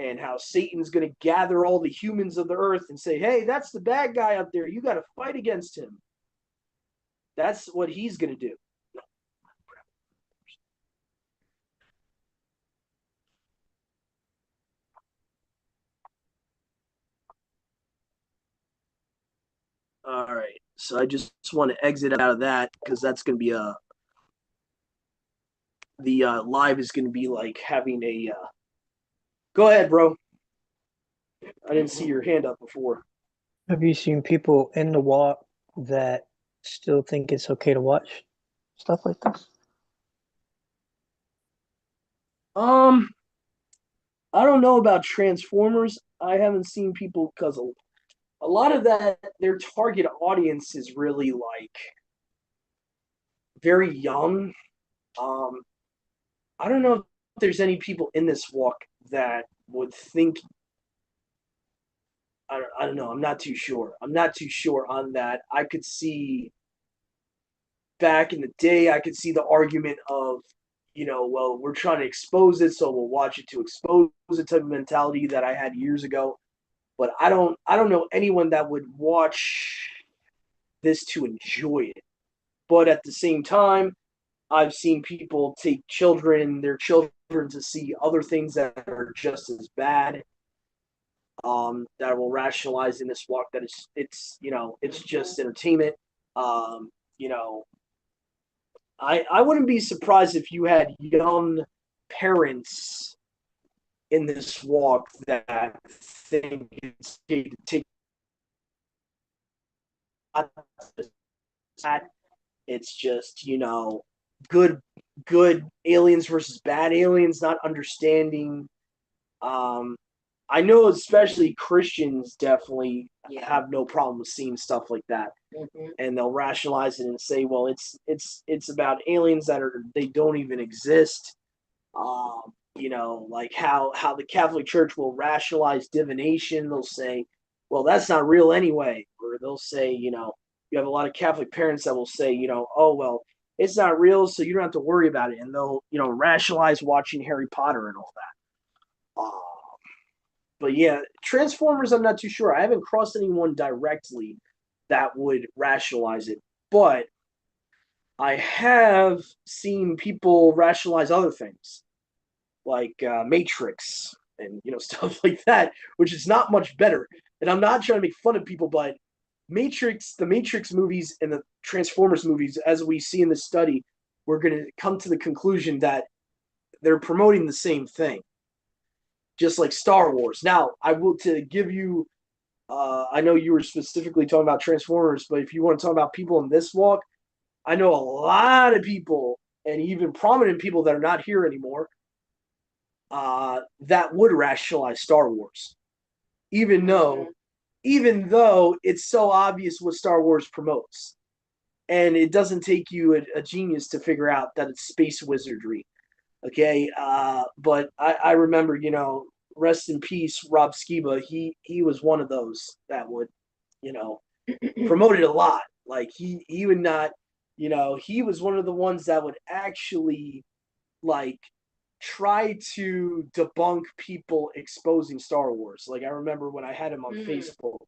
and how Satan's going to gather all the humans of the earth and say, hey, that's the bad guy up there. You got to fight against him. That's what he's going to do. All right. So I just want to exit out of that because that's going to be the live is going to be like having a. Go ahead, bro. I didn't see your hand up before. Have you seen people in the walk that still think it's okay to watch stuff like this? Um, I don't know about Transformers. I haven't seen people because a lot of that their target audience is really like very young. Um, I don't know if there's any people in this walk that would think. I don't know. I'm not too sure. I'm not too sure on that. I could see back in the day, I could see the argument of, well, we're trying to expose it, so we'll watch it to expose the type of mentality that I had years ago. But I don't know anyone that would watch this to enjoy it. But at the same time, I've seen people take their children, to see other things that are just as bad. That will rationalize in this walk that it's just entertainment. You know, I wouldn't be surprised if you had young parents in this walk that think it's okay to take that. It's just good good aliens versus bad aliens, not understanding. Um, I know especially Christians definitely have no problem with seeing stuff like that, and they'll rationalize it and say, well, it's about aliens that they don't even exist. Like how the Catholic Church will rationalize divination. They'll say, well, that's not real anyway, or they'll say, you have a lot of Catholic parents that will say, oh well, it's not real, so you don't have to worry about it, and they'll rationalize watching Harry Potter and all that. But yeah, Transformers, I'm not too sure. I haven't crossed anyone directly that would rationalize it, but I have seen people rationalize other things like Matrix and stuff like that, which is not much better. And I'm not trying to make fun of people, but the Matrix movies and the Transformers movies, as we see in the study, we're going to come to the conclusion that they're promoting the same thing, just like Star Wars. Now, I will to give you. I know you were specifically talking about Transformers, but if you want to talk about people in this walk, I know a lot of people and even prominent people that are not here anymore that would rationalize Star Wars, even though even though it's so obvious what Star Wars promotes, and it doesn't take you a genius to figure out that it's space wizardry. Okay, but I remember, rest in peace, Rob Skiba. He was one of those that would, you know, promote it a lot. Like he would not, he was one of the ones that would actually like try to debunk people exposing Star Wars. Like I remember when I had him on Facebook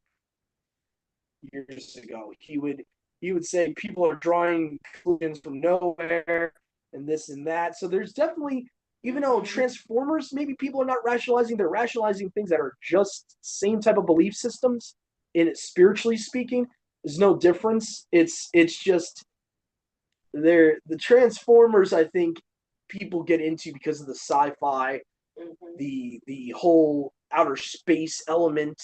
years ago, he would say people are drawing conclusions from nowhere and this and that. So there's definitely, even though Transformers, maybe people are not rationalizing, they're rationalizing things that are just same type of belief systems in it, spiritually speaking. There's no difference. It's just the Transformers, I think people get into because of the sci-fi, the whole outer space element.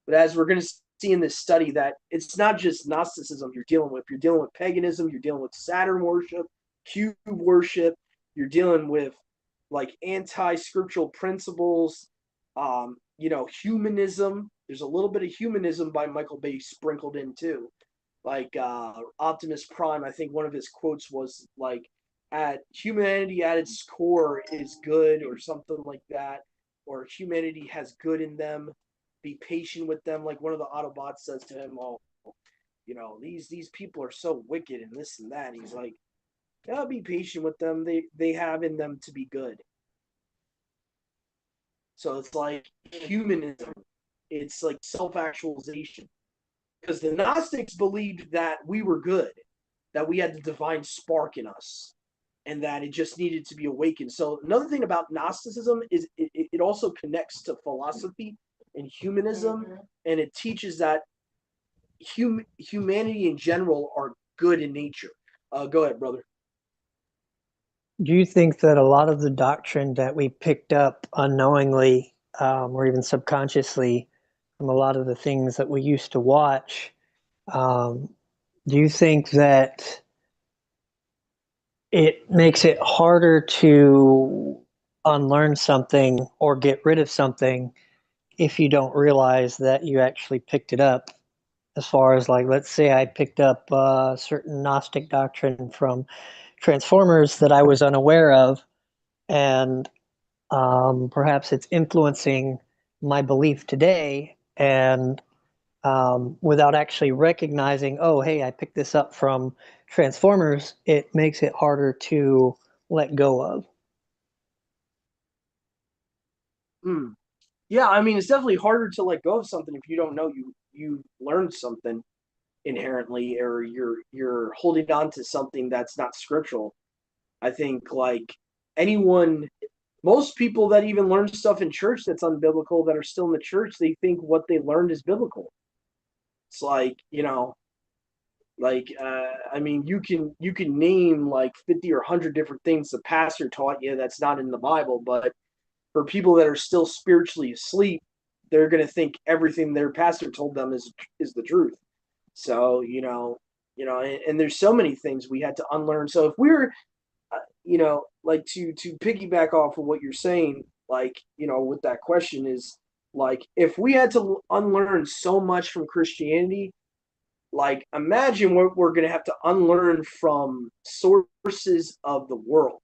But as we're going to see in this study, that it's not just Gnosticism you're dealing with. You're dealing with paganism. You're dealing with Saturn worship, cube worship. You're dealing with like anti-scriptural principles. Humanism. There's a little bit of humanism by Michael Bay sprinkled in too. Like Optimus Prime, I think one of his quotes was like, "At humanity at its core is good," or something like that, or humanity has good in them. Be patient with them, like one of the Autobots says to him. Oh, these people are so wicked and this and that. And he's like, yeah, be patient with them. They have in them to be good. So it's like humanism. It's like self-actualization. Because the Gnostics believed that we were good, that we had the divine spark in us, and that it just needed to be awakened. So another thing about Gnosticism is it also connects to philosophy and humanism, and it teaches that humanity in general are good in nature. Go ahead, brother. Do you think that a lot of the doctrine that we picked up unknowingly, or even subconsciously from a lot of the things that we used to watch, um, do you think that it makes it harder to unlearn something or get rid of something if you don't realize that you actually picked it up? As far as, like, let's say I picked up certain Gnostic doctrine from Transformers that I was unaware of, and perhaps it's influencing my belief today, and without actually recognizing, oh, hey, I picked this up from Transformers, it makes it harder to let go of. Mm. Yeah, I mean, it's definitely harder to let go of something if you don't know you learned something inherently, or you're holding on to something that's not scriptural. I think like anyone, most people that even learn stuff in church that's unbiblical that are still in the church, they think what they learned is biblical. It's like, I mean, you can name like 50 or 100 different things the pastor taught you that's not in the Bible, but for people that are still spiritually asleep, they're going to think everything their pastor told them is the truth. So, and there's so many things we had to unlearn. So if we're, like to piggyback off of what you're saying, like, with that question is like, if we had to unlearn so much from Christianity, like, imagine what we're going to have to unlearn from sources of the world,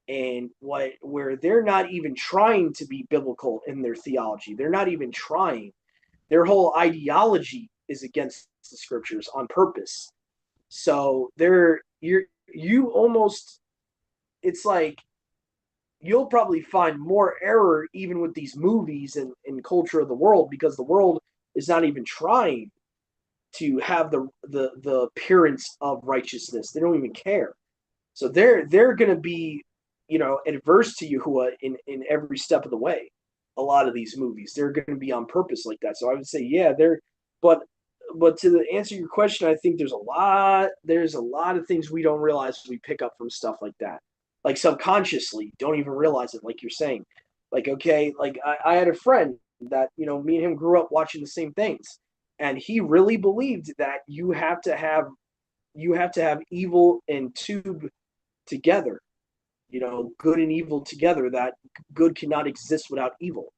and what where they're not even trying to be biblical in their theology. They're not even trying. Their whole ideology is against the scriptures on purpose. So you almost, it's like you'll probably find more error even with these movies and culture of the world, because the world is not even trying to have the appearance of righteousness. They don't even care. So they're going to be, adverse to Yahuwah in every step of the way. A lot of these movies, they're going to be on purpose like that. So I would say, yeah, but but to answer your question, I think there's a lot of things we don't realize we pick up from stuff like that, like subconsciously, don't even realize it. Like you're saying, like, okay, like I had a friend that, me and him grew up watching the same things, and he really believed that you have to have evil and tube together, good and evil together, that good cannot exist without evil.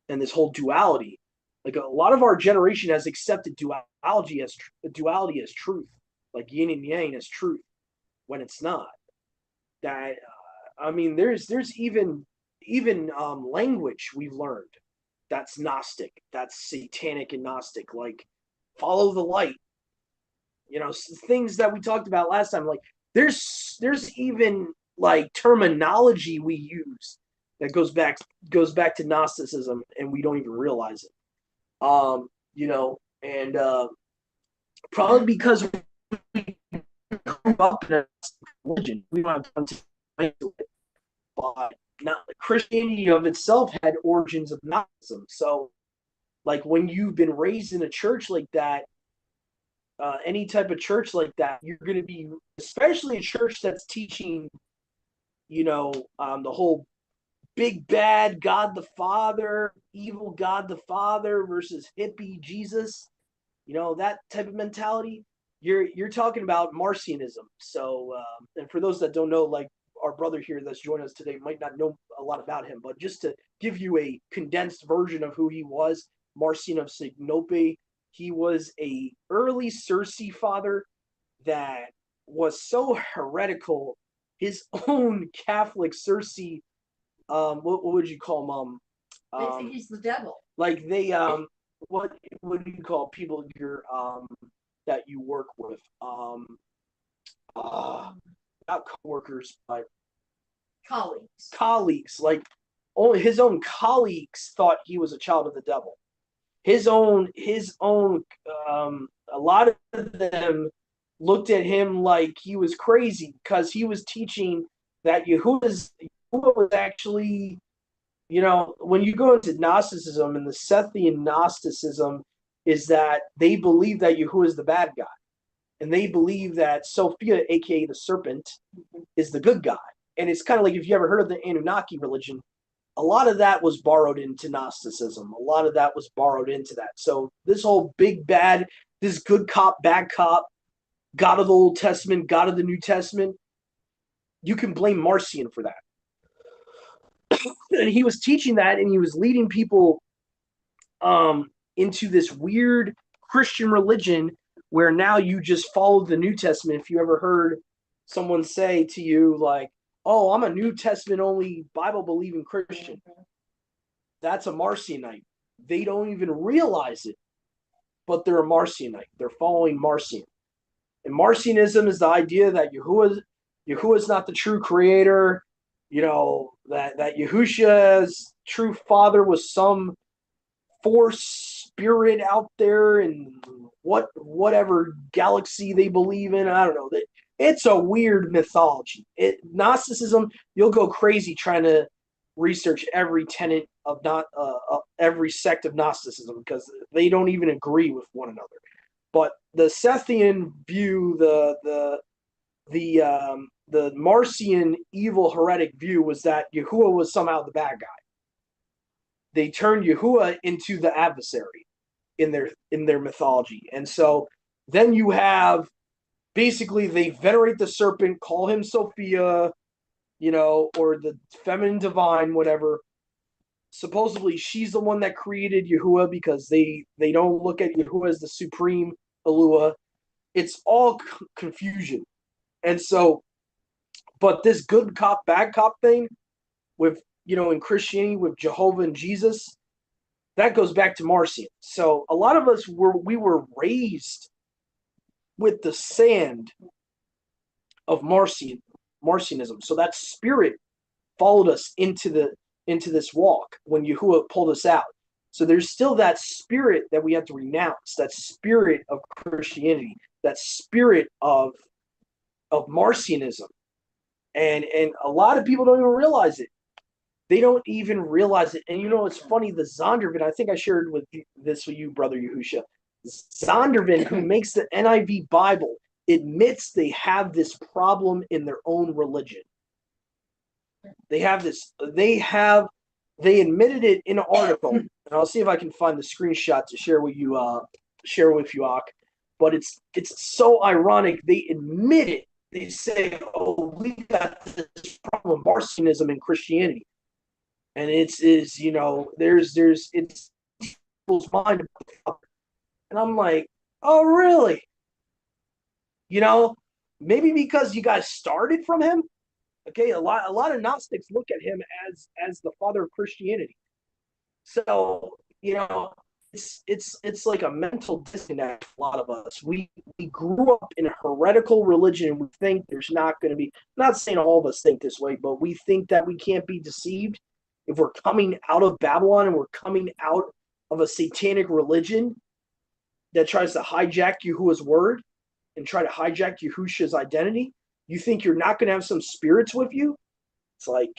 And this whole duality, like, a lot of our generation has accepted duality as truth, like yin and yang as truth, when it's not. That I mean, there's even language we've learned that's Gnostic, that's satanic and Gnostic, like follow the light, things that we talked about last time. Like, there's even like terminology we use that goes back to Gnosticism, and we don't even realize it. And probably because we grew up in a religion, we don't have time to explain it. But not Christianity of itself had origins of Gnosticism. So, like, when you've been raised in a church like that, any type of church like that, you're going to be, especially a church that's teaching, the whole big bad God the Father, evil God the Father versus hippie Jesus, that type of mentality. You're talking about Marcionism. So, and for those that don't know, like our brother here that's joined us today might not know a lot about him, but just to give you a condensed version of who he was, Marcion of Sinope, he was a early Circe father that was so heretical. His own Catholic Circe, what would you call him? They think he's the devil. Like they what do you call people that you work with? Uh not coworkers, but Colleagues. colleagues. Like only his own colleagues thought he was a child of the devil. A lot of them looked at him like he was crazy because he was teaching that Yahuwah was actually, when you go into Gnosticism and the Sethian Gnosticism is that they believe that Yahuwah is the bad guy. And they believe that Sophia, aka the serpent, is the good guy. And it's kind of like if you ever heard of the Anunnaki religion, a lot of that was borrowed into Gnosticism. A lot of that was borrowed into that. So this whole big bad, this good cop, bad cop, God of the Old Testament, God of the New Testament, you can blame Marcion for that. And he was teaching that, and he was leading people into this weird Christian religion where now you just follow the New Testament. If you ever heard someone say to you, like, oh, I'm a New Testament only Bible believing Christian, that's a Marcionite. They don't even realize it, but they're a Marcionite. They're following Marcion. And Marcionism is the idea that Yahuwah is not the true creator, that Yahusha's true father was some force spirit out there in whatever galaxy they believe in. I don't know. It's a weird mythology. Gnosticism, you'll go crazy trying to research every tenet of every sect of Gnosticism because they don't even agree with one another. But the Sethian view, the Marcion evil heretic view was that Yahuwah was somehow the bad guy. They turned Yahuwah into the adversary in their mythology. And so then you have basically they venerate the serpent, call him Sophia, or the feminine divine, whatever. Supposedly she's the one that created Yahuwah because they don't look at Yahuwah as the supreme Elua. It's all confusion. And so, but this good cop, bad cop thing with, in Christianity with Jehovah and Jesus, that goes back to Marcion. So a lot of us we were raised with the sand of Marcionism. So that spirit followed us into this walk when Yahuwah pulled us out. So there's still that spirit that we have to renounce, that spirit of Christianity, that spirit of Marcionism. And a lot of people don't even realize it. They don't even realize it. And it's funny, the Zondervan, I think I shared this with you, Brother Yahusha. Zondervan, who makes the NIV Bible, admits they have this problem in their own religion. They admitted it in an article, and I'll see if I can find the screenshot to share with you, Ak. But it's so ironic. They admit it. They say, "Oh, we got this problem, Marcionism in Christianity," and it's people's mind, and I'm like, "Oh, really? Maybe because you guys started from him." Okay, a lot of Gnostics look at him as the father of Christianity. So it's like a mental disconnect for a lot of us. We grew up in a heretical religion, and we think there's not going to be. I'm not saying all of us think this way, but we think that we can't be deceived if we're coming out of Babylon and we're coming out of a satanic religion that tries to hijack Yahuwah's word and try to hijack Yahusha's identity. You think you're not going to have some spirits with you? It's like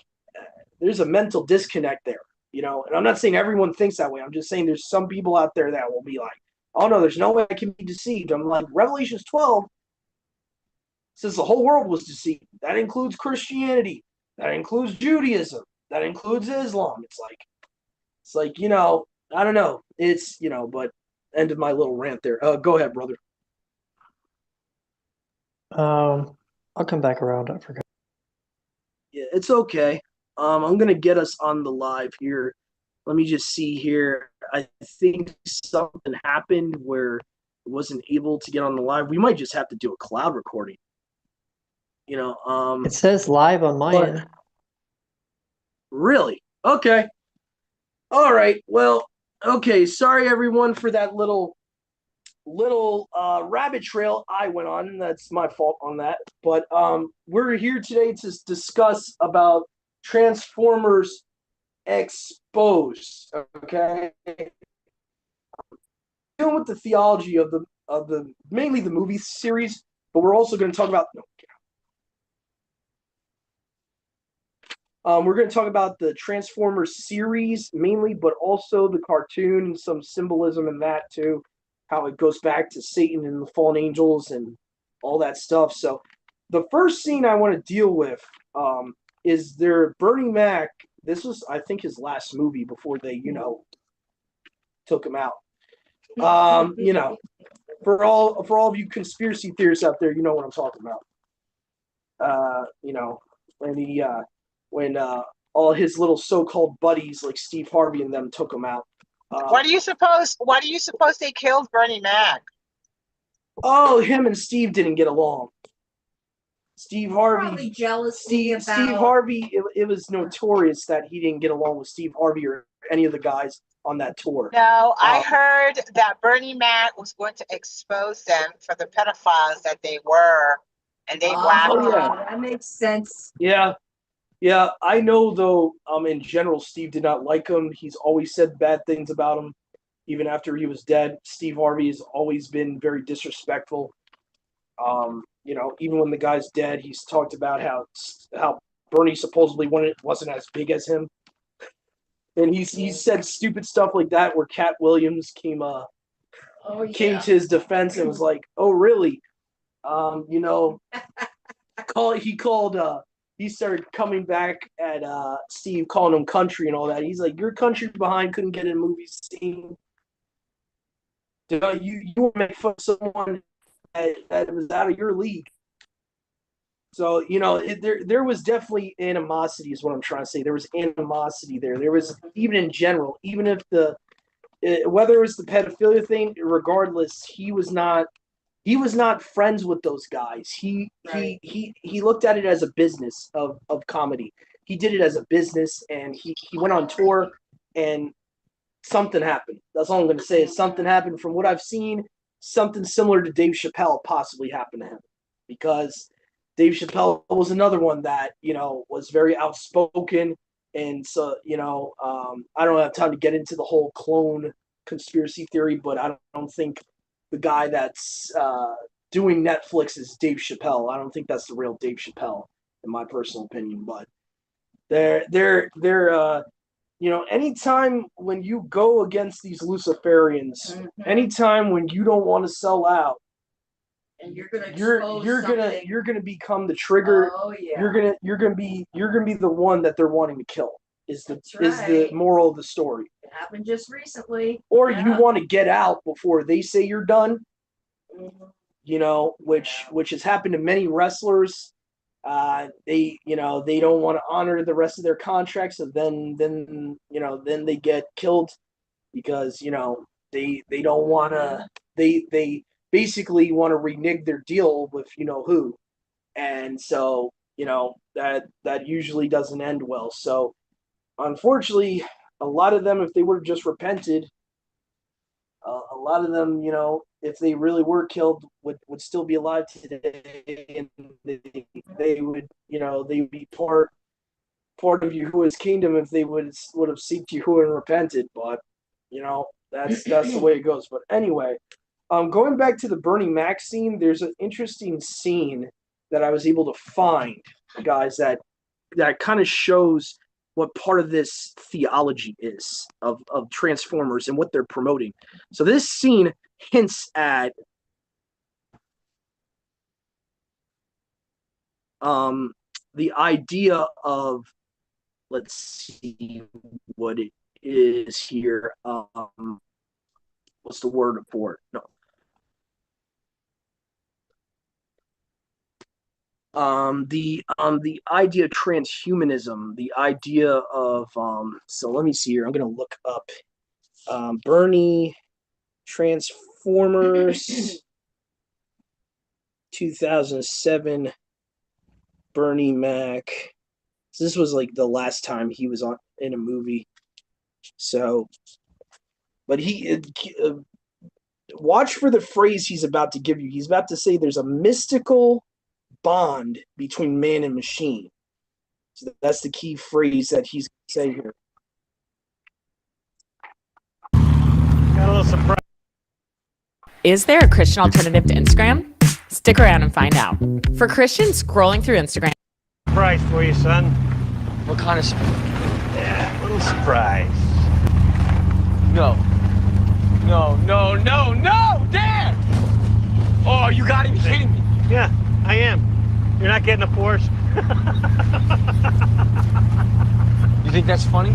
there's a mental disconnect there, And I'm not saying everyone thinks that way. I'm just saying there's some people out there that will be like, oh, no, there's no way I can be deceived. I'm like, Revelations 12 says the whole world was deceived. That includes Christianity. That includes Judaism. That includes Islam. It's like I don't know. It's, but end of my little rant there. Go ahead, brother. I'll come back around. I forgot. Yeah, it's okay. I'm gonna get us on the live here. Let me just see here. I think something happened where it wasn't able to get on the live. We might just have to do a cloud recording. It says live on my end. Really? Okay. All right. Well, okay. Sorry everyone for that little rabbit trail I went on. That's my fault on that. But we're here today to discuss about Transformers exposed. Okay, dealing with the theology of the mainly the movie series, but we're also going to talk about. We're going to talk about the Transformers series mainly, but also the cartoon and some symbolism in that too, how it goes back to Satan and the fallen angels and all that stuff. So, the first scene I want to deal with is their Bernie Mac. This was, I think, his last movie before they, took him out. For all of you conspiracy theorists out there, you know what I'm talking about. When he when all his little so-called buddies like Steve Harvey and them took him out. Why do you suppose they killed Bernie Mac? Oh, him and Steve didn't get along. Steve Harvey. Probably jealousy Steve Harvey. It was notorious that he didn't get along with Steve Harvey or any of the guys on that tour. No, I heard that Bernie Mac was going to expose them for the pedophiles that they were, and they whacked them. Yeah, that makes sense. Yeah, I know though. In general, Steve did not like him. He's always said bad things about him, even after he was dead. Steve Harvey has always been very disrespectful. Even when the guy's dead, he's talked about how Bernie supposedly wasn't as big as him, and he said stupid stuff like that. Where Cat Williams came to his defense and was like, "Oh, really? He started coming back at Steve, calling him country and all that. He's like, "Your country behind couldn't get in a movie scene. You make fun of someone that was out of your league." So there was definitely animosity, is what I'm trying to say. There was animosity there. There was, even in general, even if whether it was the pedophilia thing, regardless, he was not friends with those guys. He looked at it as a business of comedy. He did it as a business, and he went on tour, and something happened. That's all I'm going to say is something happened. From what I've seen, something similar to Dave Chappelle possibly happened to him, because Dave Chappelle was another one that, was very outspoken. And so, I don't have time to get into the whole clone conspiracy theory, but I don't think the guy that's doing Netflix is Dave Chappelle. I don't think that's the real Dave Chappelle, in my personal opinion. But anytime when you go against these Luciferians, anytime when you don't want to sell out, and you're gonna become the trigger. Oh yeah. You're gonna be the one that they're wanting to kill. Is the moral of the story. It happened just recently. Or you want to get out before they say you're done. Which has happened to many wrestlers. They don't want to honor the rest of their contracts, so then they get killed because they don't want to. They basically want to renege their deal with who, and so that usually doesn't end well. So unfortunately, a lot of them, if they would have just repented, a lot of them, if they really were killed, would still be alive today, and they would be part of Yahuwah's kingdom if they would have seeked Yahuwah and repented. But that's the way it goes. But anyway, going back to the Bernie Mac scene, there's an interesting scene that I was able to find, guys, that kind of shows what part of this theology is of Transformers and what they're promoting. So this scene hints at the idea of, let's see what it is here. What's the word for it? No. The idea of transhumanism, the idea of so let me see here. I'm gonna look up Bernie Transformers 2007 Bernie Mac. So this was like the last time he was in a movie. So, but watch for the phrase he's about to give you. He's about to say there's a mystical bond between man and machine. So that's the key phrase that he's saying here. Is there a Christian alternative to Instagram? Stick around and find out. For Christians scrolling through Instagram, Surprise for you, son. What kind of surprise? Yeah, little surprise. No. No, Dad! Oh, you gotta be kidding me. Yeah, I am. You're not getting a Porsche? You think that's funny?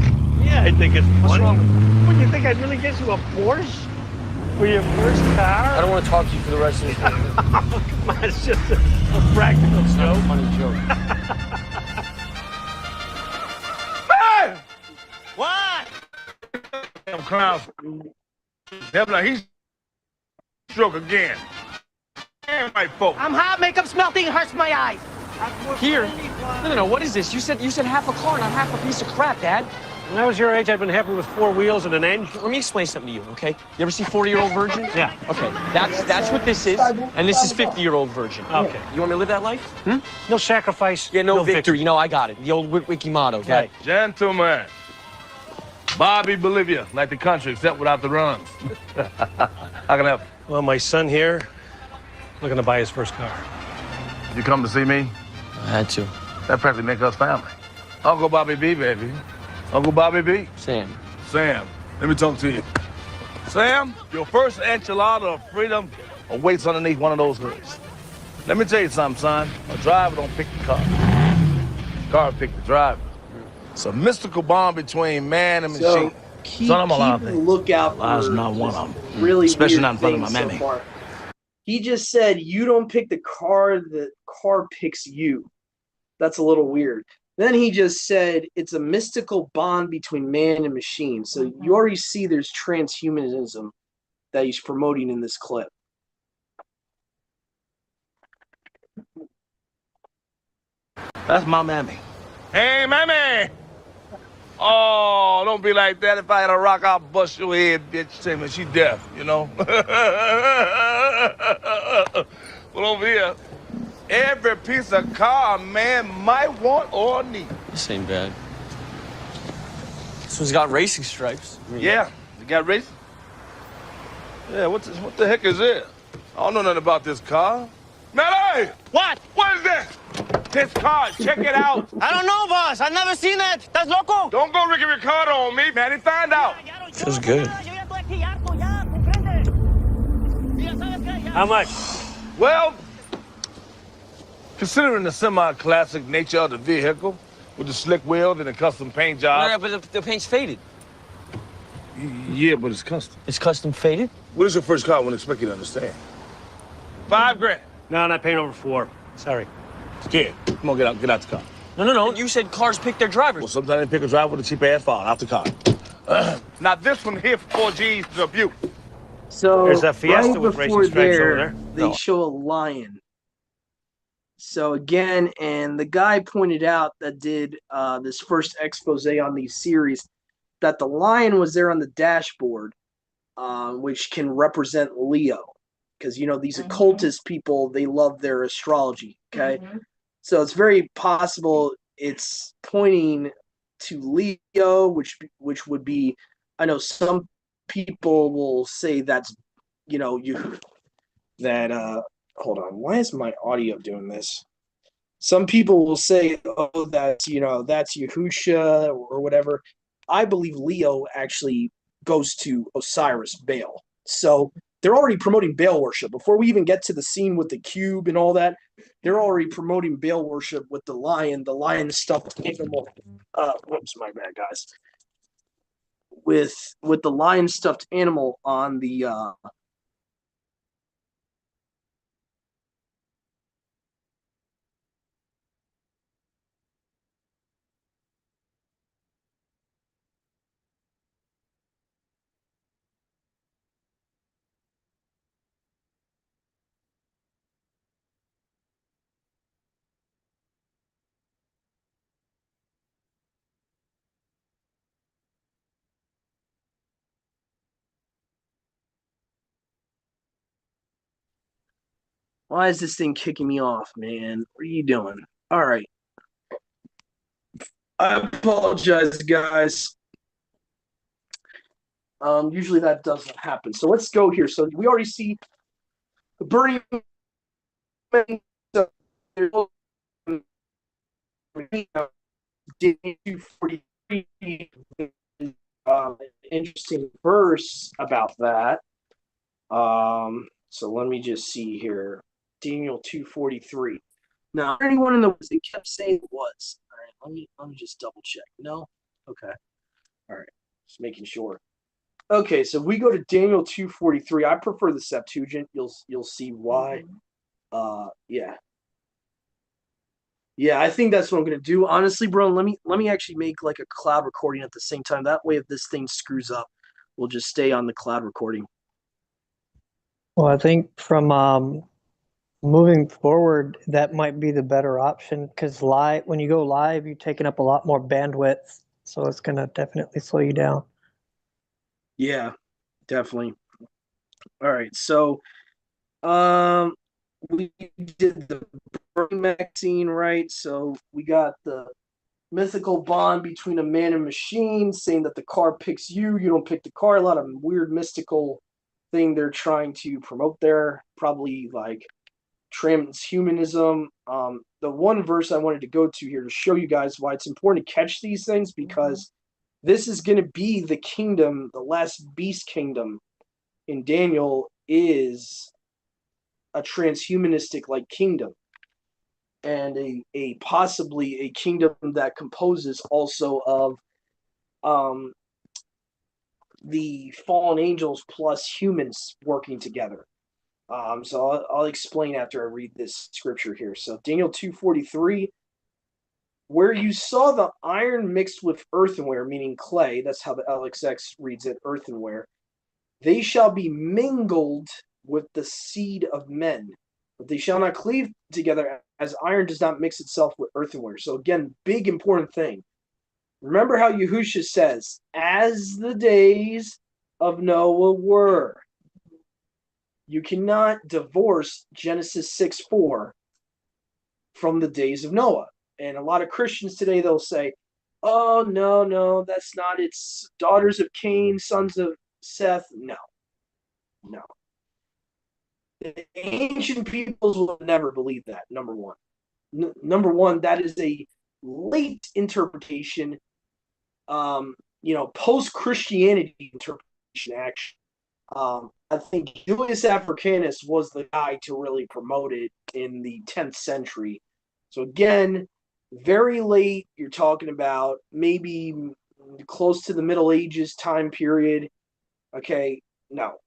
Yeah, I think it's funny. What's wrong with you? What, you think I'd really get you a Porsche? For your first car? I don't want to talk to you for the rest of this day. Oh, come on, it's just a practical It's not a joke. funny joke. Hey! What? Damn clown. Damn, like he's stroke again. Damn, white folk. I'm hot, makeup melting, hurts my eyes. Here? No, what is this? You said half a car, not half a piece of crap, Dad. When I was your age, I'd been happy with 4 wheels and an engine. Let me explain something to you, okay? You ever see 40-year-old virgin? Yeah. Okay, that's what this is, and this is 50-year-old virgin. Okay. You want me to live that life? No sacrifice. Yeah, no victory. victory. You know, I got it. The old Wiki motto, Dad. Right. Gentlemen, Bobby Bolivia, like the country, except without the runs. How can I help Well, my son here, looking to buy his first car. you? You come to see me? I had to. That practically make us family. Uncle Bobby B, baby. Uncle Bobby B. Sam. Sam, let me talk to you. Sam, your first enchilada of freedom awaits underneath one of those hoods. Let me tell you something, son. A driver don't pick the car. Car pick the driver. It's a mystical bond between man and So machine. keep, Son, I'm a lot of keep a things. lookout for Lies not one of 'em. really Especially weird not in front of things my so mammy. far. He just said you don't pick the car, the car picks you. That's a little weird. Then he just said it's a mystical bond between man and machine. So you already see there's transhumanism that he's promoting in this clip. That's my mammy. Hey, mammy! Oh, don't be like that. If I had a rock, I'll bust your head, bitch. Say, man, she deaf, you know? Well, over here, every piece of car a man might want or need. This ain't bad. This one's got racing stripes. Yeah, you got racing? Yeah, what the heck is it? I don't know nothing about this car. Melly! What? What is this? This car, check it out. I don't know, boss. I've never seen it. That's loco. Don't go Ricky Ricardo on me, Manny. Find out. Feels good. How much? Well, considering the semi-classic nature of the vehicle, with the slick wheels and the custom paint job. But the paint's faded. Yeah, but it's custom. It's custom faded? What is your first car? I wouldn't expect you to understand. $5,000. No, not paying over 4. Sorry. Scared. Come on, get out the car. No. You said cars pick their drivers. Well, sometimes they pick a driver with a cheap ass file out the car. Now this one here for 4 G's is a beaut. So There's a Fiesta right with racing before stripes over there. they No. show a lion. So again, and the guy pointed out that did this first expose on these series that the lion was there on the dashboard, which can represent Leo, because you know these occultist people, they love their astrology. Okay, so it's very possible it's pointing to Leo, which would be, I know some people will say that's, you know, hold on, why is my audio doing this? Some people will say, oh, that's, you know, that's Yahusha or whatever. I believe Leo actually goes to Osiris Baal. So they're already promoting Baal worship. Before we even get to the scene with the cube and all that, they're already promoting Baal worship with the lion stuffed animal. Whoops, my bad, guys. With the lion stuffed animal on the Why is this thing kicking me off, man? What are you doing? All right. I apologize, guys. Usually that doesn't happen. So let's go here. So we already see Burning Man. Daniel 2:43. Interesting verse about that. So let me just see here. Daniel 2:43. Now, anyone in the woods, it kept saying it was. All right, let me just double check. No? Okay. All right. Just making sure. Okay, so if we go to Daniel 2:43, I prefer the Septuagint. You'll see why. Yeah. Yeah, I think that's what I'm gonna do. Honestly, bro, let me actually make like a cloud recording at the same time. That way if this thing screws up, we'll just stay on the cloud recording. Well, I think from moving forward, that might be the better option because when you go live, you're taking up a lot more bandwidth, so it's gonna definitely slow you down. Yeah, definitely. All right, so we did the Burning Man scene, right? So we got the mythical bond between a man and machine, saying that the car picks you, you don't pick the car. A lot of weird mystical thing they're trying to promote there, probably like transhumanism. The one verse I wanted to go to here to show you guys why it's important to catch these things, because this is going to be the kingdom, the last beast kingdom in Daniel is a transhumanistic like kingdom, and a possibly a kingdom that composes also of the fallen angels plus humans working together. So I'll explain after I read this scripture here. So Daniel 2:43, where you saw the iron mixed with earthenware, meaning clay, that's how the LXX reads it, earthenware, they shall be mingled with the seed of men, but they shall not cleave together, as iron does not mix itself with earthenware. So again, big important thing. Remember how Yahushua says, as the days of Noah were. You cannot divorce Genesis 6:4 from the days of Noah. And a lot of Christians today, they'll say, oh, no, that's not. It's daughters of Cain, sons of Seth. No. The ancient peoples will never believe that, number one. Number one, that is a late interpretation, post-Christianity interpretation, actually. I think Julius Africanus was the guy to really promote it in the 10th century. So again, very late, you're talking about maybe close to the Middle Ages time period. Okay, no.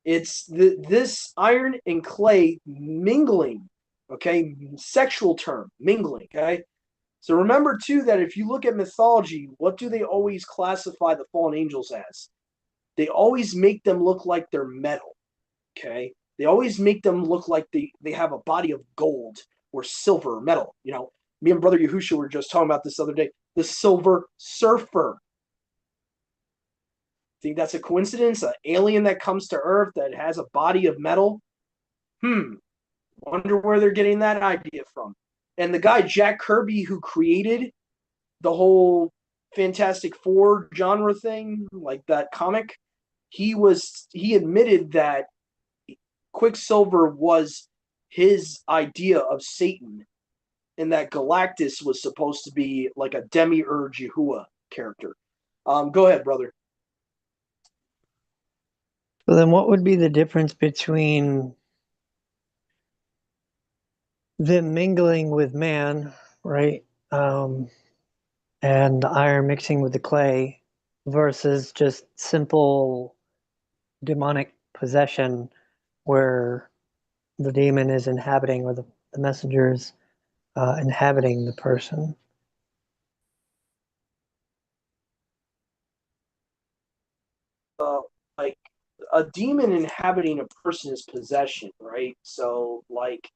It's this iron and clay mingling, okay? Sexual term, mingling, okay? So remember, too, that if you look at mythology, what do they always classify the fallen angels as? They always make them look like they're metal, okay? They always make them look like they have a body of gold or silver or metal. You know, me and Brother Yahushua were just talking about this the other day. The Silver Surfer. Think that's a coincidence? An alien that comes to Earth that has a body of metal? Wonder where they're getting that idea from. And the guy, Jack Kirby, who created the whole Fantastic Four genre thing, like that comic, he admitted that Quicksilver was his idea of Satan, and that Galactus was supposed to be like a demiurge Yahuwah character. Go ahead, brother. So then what would be the difference between them mingling with man, right, and the iron mixing with the clay versus just simple demonic possession where the demon is inhabiting or the messengers inhabiting the person? Like a demon inhabiting a person is possession, right? So like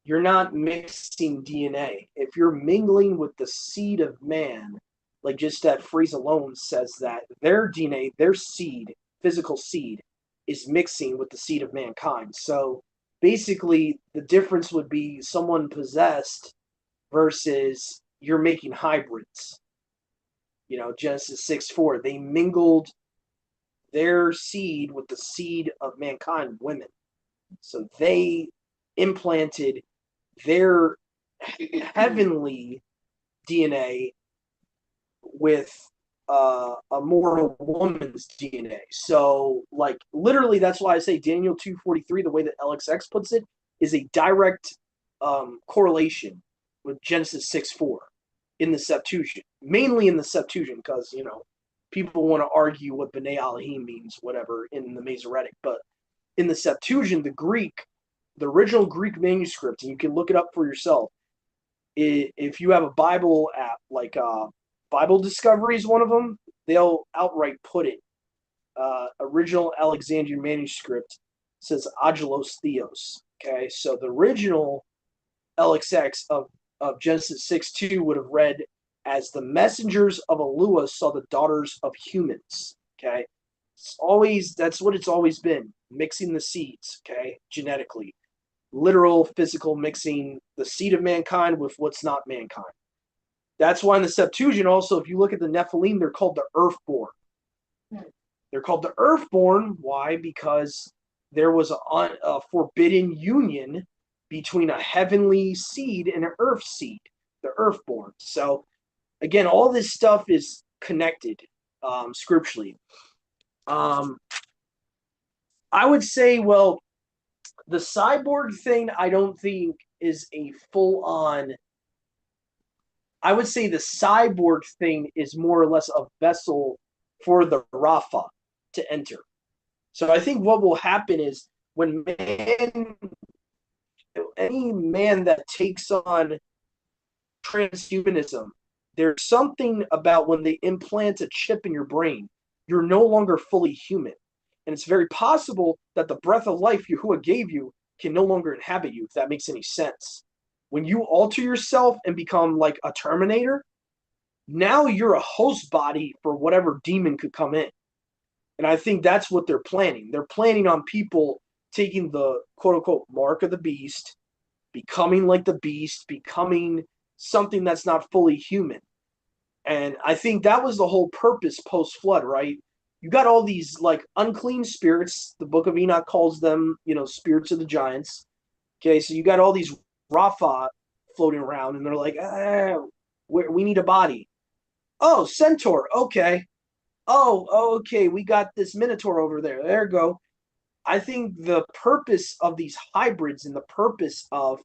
you're not mixing DNA. If you're mingling with the seed of man, like just that phrase alone says that their DNA, their seed, physical seed, is mixing with the seed of mankind. So basically the difference would be someone possessed versus you're making hybrids. Genesis 6:4, they mingled their seed with the seed of mankind, women. So they implanted their heavenly DNA with a mortal woman's DNA. So, like, literally, that's why I say Daniel 2:43, the way that LXX puts it, is a direct correlation with Genesis 6:4 in the Septuagint, mainly in the Septuagint, because, you know, people want to argue what B'nai Elohim means, whatever, in the Masoretic. But in the Septuagint, the original Greek manuscript, and you can look it up for yourself. If you have a Bible app, like Bible Discovery is one of them, they'll outright put it. Original Alexandrian manuscript says Agelos Theos. Okay, so the original LXX of Genesis 6:2 would have read as the messengers of Elua saw the daughters of humans. Okay, that's what it's always been, mixing the seeds. Okay, genetically, literal, physical mixing the seed of mankind with what's not mankind. That's why in the Septuagint also, if you look at the Nephilim, they're called the Earthborn. They're called the Earthborn. Why? Because there was a forbidden union between a heavenly seed and an earth seed, the Earthborn. So, again, all this stuff is connected scripturally. I would say, well, the cyborg thing, I don't think is a full-on. I would say the cyborg thing is more or less a vessel for the Rapha to enter. So I think what will happen is when any man that takes on transhumanism, there's something about when they implant a chip in your brain, you're no longer fully human. And it's very possible that the breath of life Yahuwah gave you can no longer inhabit you, if that makes any sense. When you alter yourself and become like a Terminator, now you're a host body for whatever demon could come in. And I think that's what they're planning. They're planning on people taking the quote-unquote mark of the beast, becoming like the beast, becoming something that's not fully human. And I think that was the whole purpose post-flood, right? You got all these like unclean spirits. The book of Enoch calls them, spirits of the giants. Okay, so you got all these Rapha floating around, and they're like, we need a body. Oh, centaur. Okay. Oh, okay. We got this minotaur over there. There you go. I think the purpose of these hybrids and the purpose of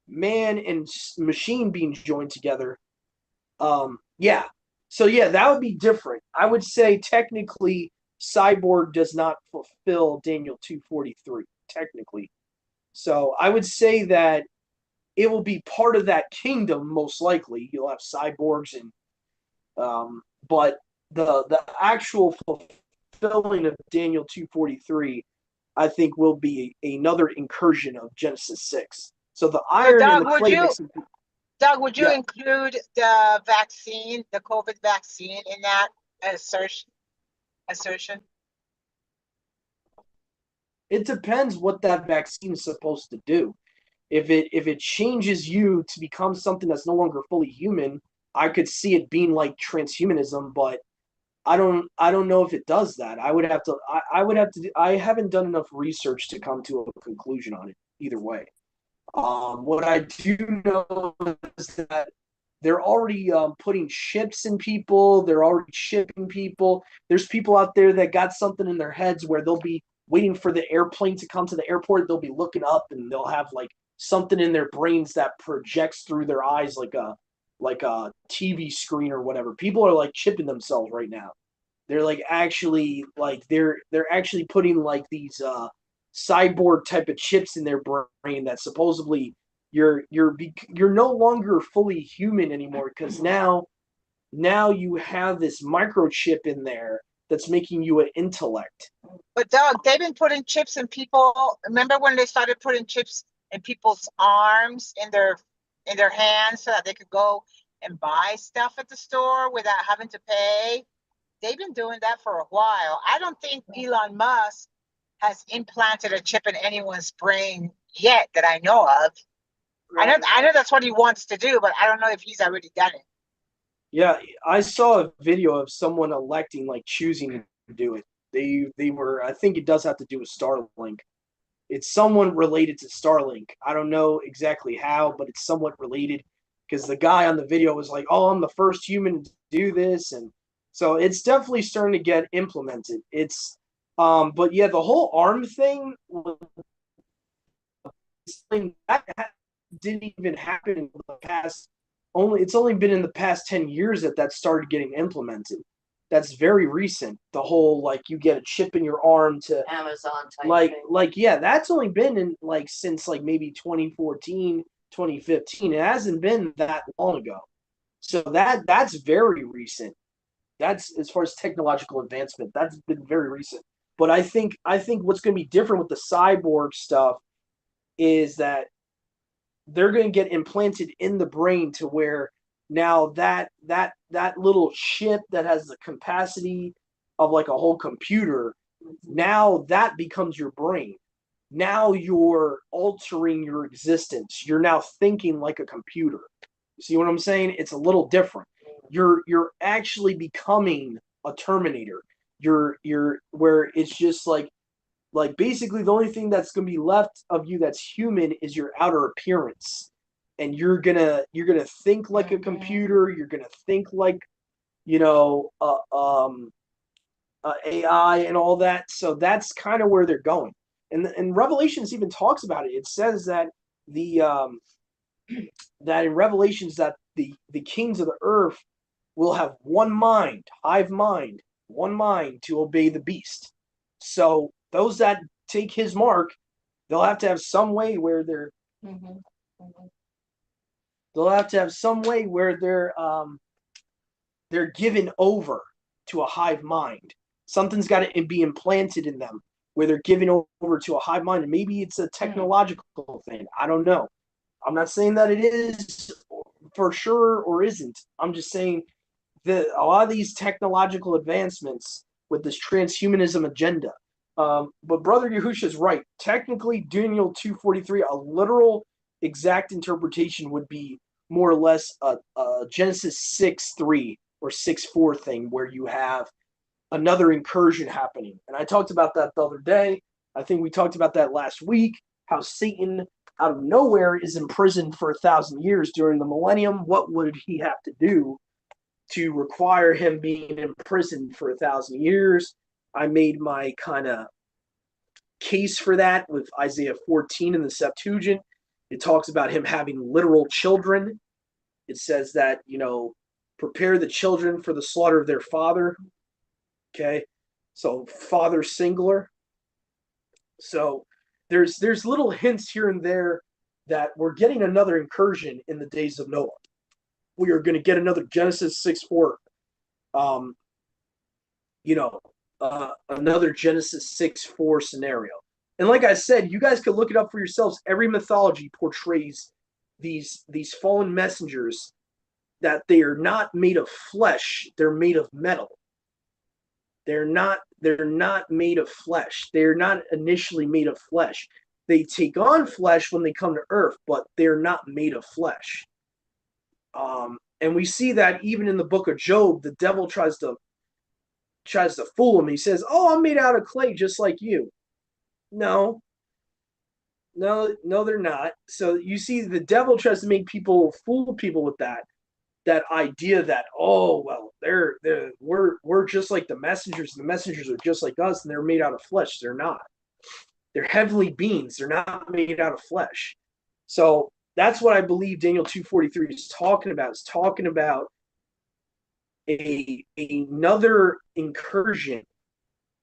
man and machine being joined together, yeah. So, yeah, that would be different. I would say technically Cyborg does not fulfill Daniel 2:43, technically. So I would say that it will be part of that kingdom, most likely. You'll have cyborgs, and but the actual fulfilling of Daniel 2:43, I think, will be another incursion of Genesis 6. So the iron Doug, and the clay mixing. Doug, would you Yeah. include the vaccine, the COVID vaccine, in that assertion? It depends what that vaccine is supposed to do. If it changes you to become something that's no longer fully human, I could see it being like transhumanism, but I don't know if it does that. I would have to I haven't done enough research to come to a conclusion on it either way. What I do know is that they're already putting chips in people. They're already shipping people. There's people out there that got something in their heads where they'll be waiting for the airplane to come to the airport. They'll be looking up, and they'll have like something in their brains that projects through their eyes like a TV screen or whatever. People are like chipping themselves right now. They're like actually like they're actually putting like these cyborg type of chips in their brain that supposedly you're no longer fully human anymore, because now you have this microchip in there that's making you an intellect. But Doug, they've been putting chips in people. Remember when they started putting chips in people's arms, in their hands, so that they could go and buy stuff at the store without having to pay? They've been doing that for a while. I don't think Elon Musk has implanted a chip in anyone's brain yet that I know of. Right. I know that's what he wants to do, but I don't know if he's already done it. Yeah, I saw a video of someone electing, like choosing to do it. They were, I think it does have to do with Starlink. It's someone related to Starlink. I don't know exactly how, but it's somewhat related because the guy on the video was like, "Oh, I'm the first human to do this," and so it's definitely starting to get implemented. It's, but yeah, the whole arm thing, that didn't even happen in the past. It's only been in the past 10 years that started getting implemented. That's very recent. The whole like you get a chip in your arm to Amazon type thing. yeah, that's only been in like since like maybe 2014, 2015. It hasn't been that long ago. So that's very recent. That's as far as technological advancement, that's been very recent. But I think what's going to be different with the cyborg stuff is that they're going to get implanted in the brain to where now that little chip that has the capacity of like a whole computer, now that becomes your brain. Now you're altering your existence. You're now thinking like a computer. See what I'm saying? It's a little different. You're actually becoming a Terminator. You're where it's just like basically the only thing that's going to be left of you that's human is your outer appearance, and you're gonna think like a computer. You're gonna think like, you know, AI and all that. So that's kind of where they're going. And Revelations even talks about it. It says that the that in Revelations that the kings of the earth will have one mind, hive mind, one mind to obey the beast. So those that take his mark, they'll have to have some way where they're they'll have to have some way where they're given over to a hive mind. Something's got to be implanted in them where they're given over to a hive mind, and maybe it's a technological thing. I don't know. I'm not saying that it is for sure or isn't. I'm just saying that a lot of these technological advancements with this transhumanism agenda. But Brother Yahusha is right. Technically, Daniel 2:43, a literal exact interpretation would be more or less a Genesis 6:3 or 6:4 thing where you have another incursion happening. And I talked about that the other day. I think we talked about that last week, how Satan out of nowhere is imprisoned for 1,000 years during the millennium. What would he have to do to require him being imprisoned for 1,000 years? I made my kind of case for that with Isaiah 14 in the Septuagint. It talks about him having literal children. It says that, you know, prepare the children for the slaughter of their father. Okay, so father singular. So there's little hints here and there that we're getting another incursion in the days of Noah. We are going to get another Genesis 6:4. Another Genesis 6:4 scenario. And like I said, you guys could look it up for yourselves. Every mythology portrays these fallen messengers that they are not made of flesh, they're made of metal. They're not made of flesh. They're not initially made of flesh. They take on flesh when they come to earth, but they're not made of flesh. And we see that even in the book of Job, the devil tries to fool him. He says, "Oh, I'm made out of clay just like you." No, they're not. So you see, the devil tries to make fool people with that idea that, oh, well, we're just like the messengers. The messengers are just like us, and they're made out of flesh. They're not. They're heavenly beings. They're not made out of flesh. So that's what I believe Daniel 2:43 is talking about. It's talking about another incursion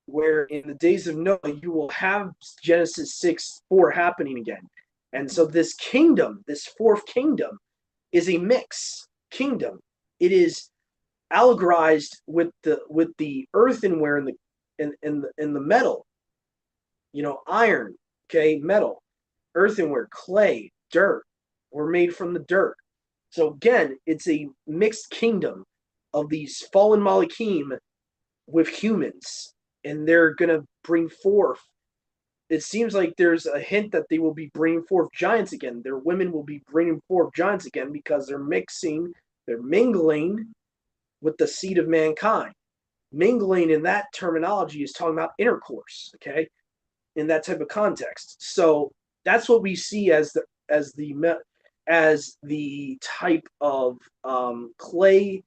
where in the days of Noah you will have Genesis 6:4 happening again. And so this kingdom, this fourth kingdom, is a mix kingdom. It is allegorized with the earthenware and the metal. You know, iron, okay, metal, earthenware, clay, dirt. We're made from the dirt. So again, it's a mixed kingdom of these fallen Malachim with humans, and they're going to bring forth. It seems like there's a hint that they will be bringing forth giants again. Their women will be bringing forth giants again because they're mingling with the seed of mankind. Mingling in that terminology is talking about intercourse, okay? in that type of context. So that's what we see as the type of clay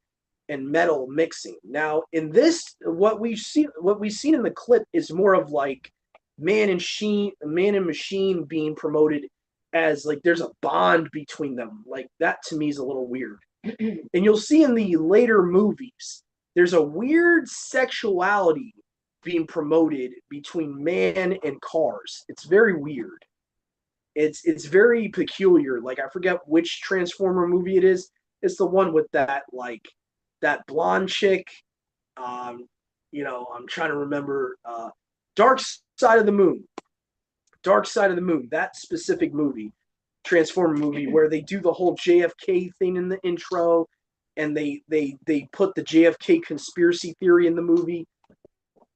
and metal mixing. Now, in this, what we've seen in the clip is more of like man and machine being promoted as like there's a bond between them. Like that to me is a little weird. And you'll see in the later movies, there's a weird sexuality being promoted between man and cars. It's very weird. It's very peculiar. Like I forget which Transformer movie it is. It's the one with that blonde chick. I'm trying to remember. Dark Side of the Moon. Dark Side of the Moon. That specific movie, Transformer movie, where they do the whole JFK thing in the intro, and they put the JFK conspiracy theory in the movie,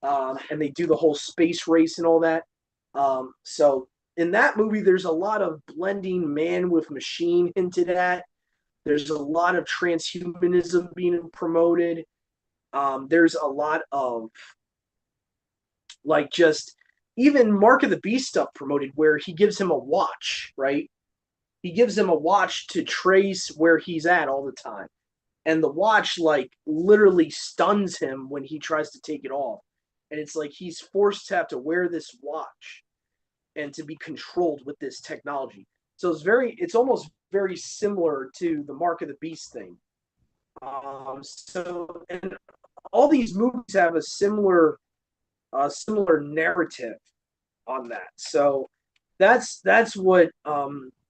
and they do the whole space race and all that. So in that movie, there's a lot of blending man with machine hinted at. There's a lot of transhumanism being promoted. There's a lot of like just even Mark of the Beast stuff promoted where he gives him a watch, right? He gives him a watch to trace where he's at all the time. And the watch like literally stuns him when he tries to take it off. And it's like he's forced to have to wear this watch and to be controlled with this technology. So it's almost very similar to the Mark of the Beast thing. And all these movies have a similar narrative on that. So that's what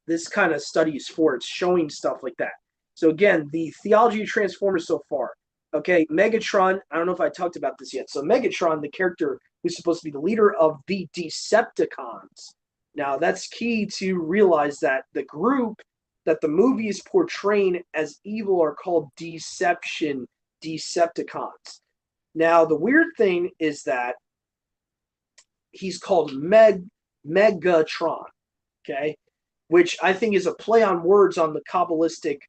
this kind of study is for. It's showing stuff like that. So again, the theology of Transformers so far. Okay, Megatron, I don't know if I talked about this yet. So Megatron, the character who's supposed to be the leader of the Decepticons. Now, that's key to realize that the group that the movie is portraying as evil are called Decepticons. Now, the weird thing is that he's called Megatron, okay? Which I think is a play on words on the Kabbalistic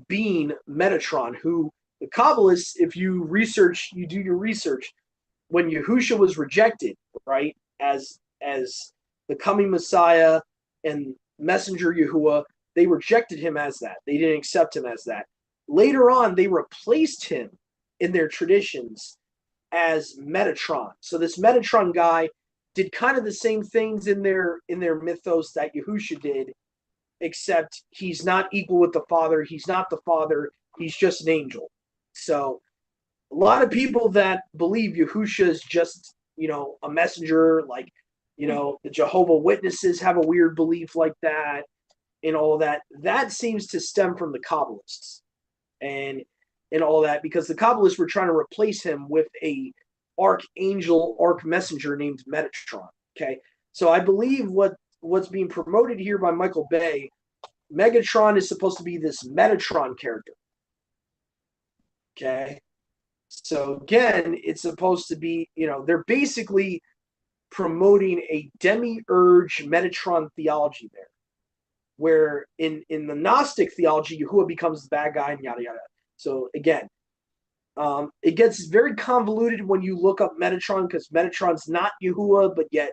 being Metatron, who the Kabbalists, if you do your research, when Yahusha was rejected, right, as the coming Messiah and messenger Yahuwah, they rejected him as that. They didn't accept him as that. Later on, they replaced him in their traditions as Metatron. So this Metatron guy did kind of the same things in their mythos that Yahusha did, except he's not equal with the Father. He's not the Father. He's just an angel. So a lot of people that believe Yahusha is just, a messenger, like, the Jehovah Witnesses have a weird belief like that and all that. That seems to stem from the Kabbalists and all that, because the Kabbalists were trying to replace him with a archangel, messenger named Metatron. Okay, so I believe what's being promoted here by Michael Bay, Megatron is supposed to be this Metatron character. Okay, so again, it's supposed to be, they're basically promoting a demiurge Metatron theology there, where in the Gnostic theology, Yahuwah becomes the bad guy and yada yada. So again, it gets very convoluted when you look up Metatron, because Metatron's not Yahuwah, but yet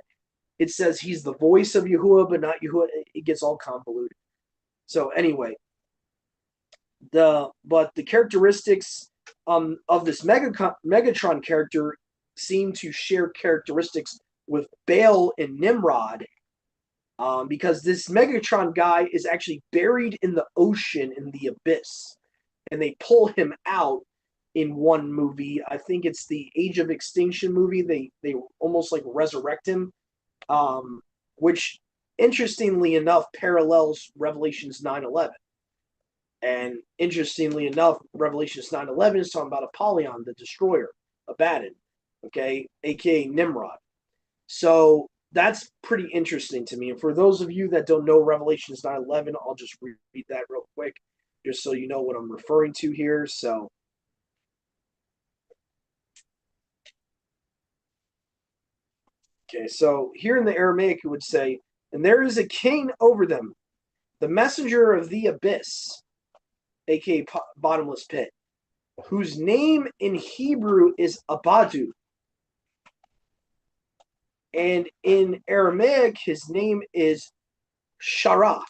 it says he's the voice of Yahuwah, but not Yahuwah. It gets all convoluted. So anyway, but the characteristics of this Megatron character seem to share characteristics with Baal and Nimrod, because this Megatron guy is actually buried in the ocean in the abyss, and they pull him out in one movie. I think it's the Age of Extinction movie. They almost like resurrect him, which interestingly enough parallels Revelations 9:11. And interestingly enough, Revelations 9:11 is talking about Apollyon, the destroyer, Abaddon, okay, aka Nimrod. So that's pretty interesting to me. And for those of you that don't know Revelations 9:11, I'll just read that real quick, just so you know what I'm referring to here. So okay, so here in the Aramaic it would say, and there is a king over them, the messenger of the abyss, aka bottomless pit, whose name in Hebrew is Abadu. And in Aramaic, his name is Shara.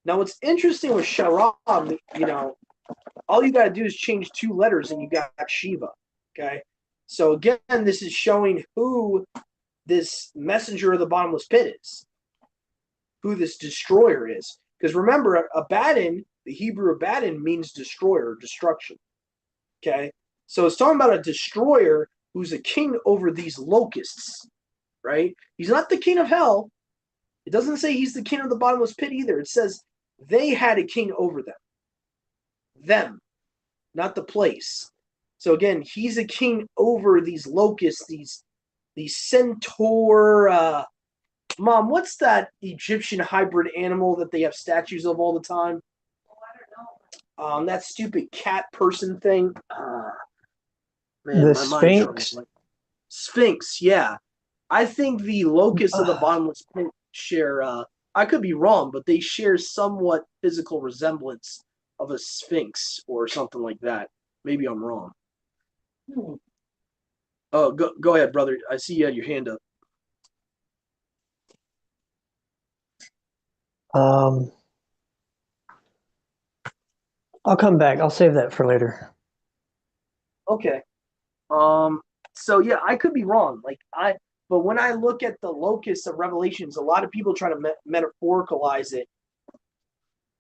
Now, what's interesting with Shara, all you got to do is change 2 letters and you got Shiva. Okay. So again, this is showing who this messenger of the bottomless pit is, who this destroyer is. Because remember, Abaddon, the Hebrew Abaddon means destroyer, destruction. Okay. So it's talking about a destroyer who's a king over these locusts, right? He's not the king of hell. It doesn't say he's the king of the bottomless pit either. It says they had a king over them. Them, not the place. So again, he's a king over these locusts, these centaur. Mom, what's that Egyptian hybrid animal that they have statues of all the time? That stupid cat person thing. Man, The my mind's drawing Sphinx? a blank. Sphinx, yeah. I think the locusts of the bottomless pit share. I could be wrong, but they share somewhat physical resemblance of a sphinx or something like that. Maybe I'm wrong. Oh, go ahead, brother. I see you had your hand up. I'll come back. I'll save that for later. Okay. So yeah, I could be wrong. But when I look at the locusts of Revelations, a lot of people try to metaphoricalize it,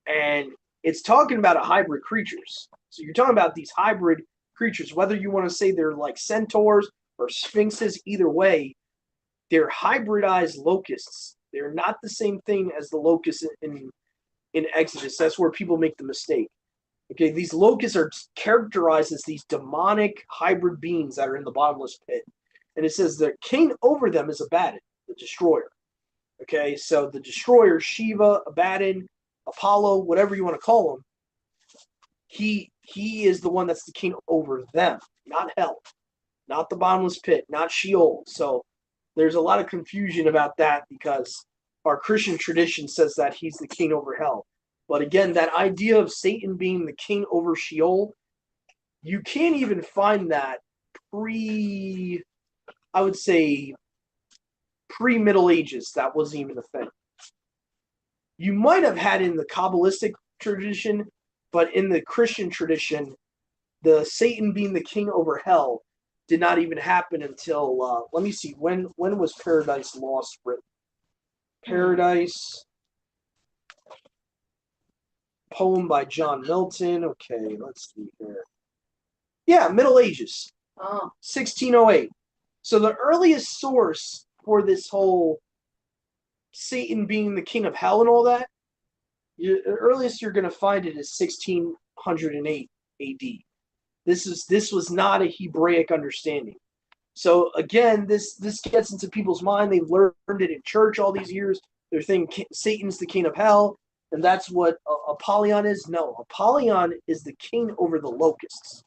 and it's talking about a hybrid creatures. So you're talking about these hybrid creatures, whether you want to say they're like centaurs or sphinxes, either way, they're hybridized locusts. They're not the same thing as the locusts in Exodus. That's where people make the mistake. Okay, these locusts are characterized as these demonic hybrid beings that are in the bottomless pit. And it says the king over them is Abaddon, the destroyer. Okay, so the destroyer, Shiva, Abaddon, Apollo, whatever you want to call him, he is the one that's the king over them, not hell, not the bottomless pit, not Sheol. So there's a lot of confusion about that because our Christian tradition says that he's the king over hell. But again, that idea of Satan being the king over Sheol, you can't even find that pre-Middle Ages. That wasn't even a thing. You might have had in the Kabbalistic tradition, but in the Christian tradition, the Satan being the king over hell did not even happen until, let me see, when was Paradise Lost written? Paradise, poem by John Milton. Okay, let's see here. Yeah, Middle Ages, 1608. So the earliest source for this whole Satan being the king of hell and all that, the earliest you're going to find it is 1608 AD. This was not a Hebraic understanding. So again, this gets into people's mind. They've learned it in church all these years. They're thinking Satan's the king of hell, and that's what Apollyon is. No, Apollyon is the king over the locusts.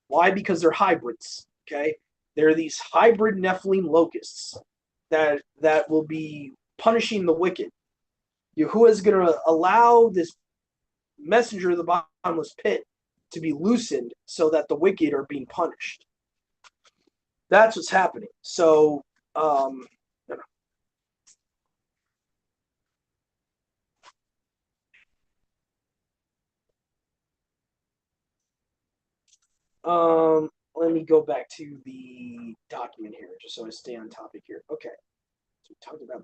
Why? Because they're hybrids. Okay, they're these hybrid Nephilim locusts that will be punishing the wicked. Yahuwah is going to allow this messenger of the bottomless pit to be loosened so that the wicked are being punished. That's what's happening. So, let me go back to the document here, just so I stay on topic here. Okay. So we talked about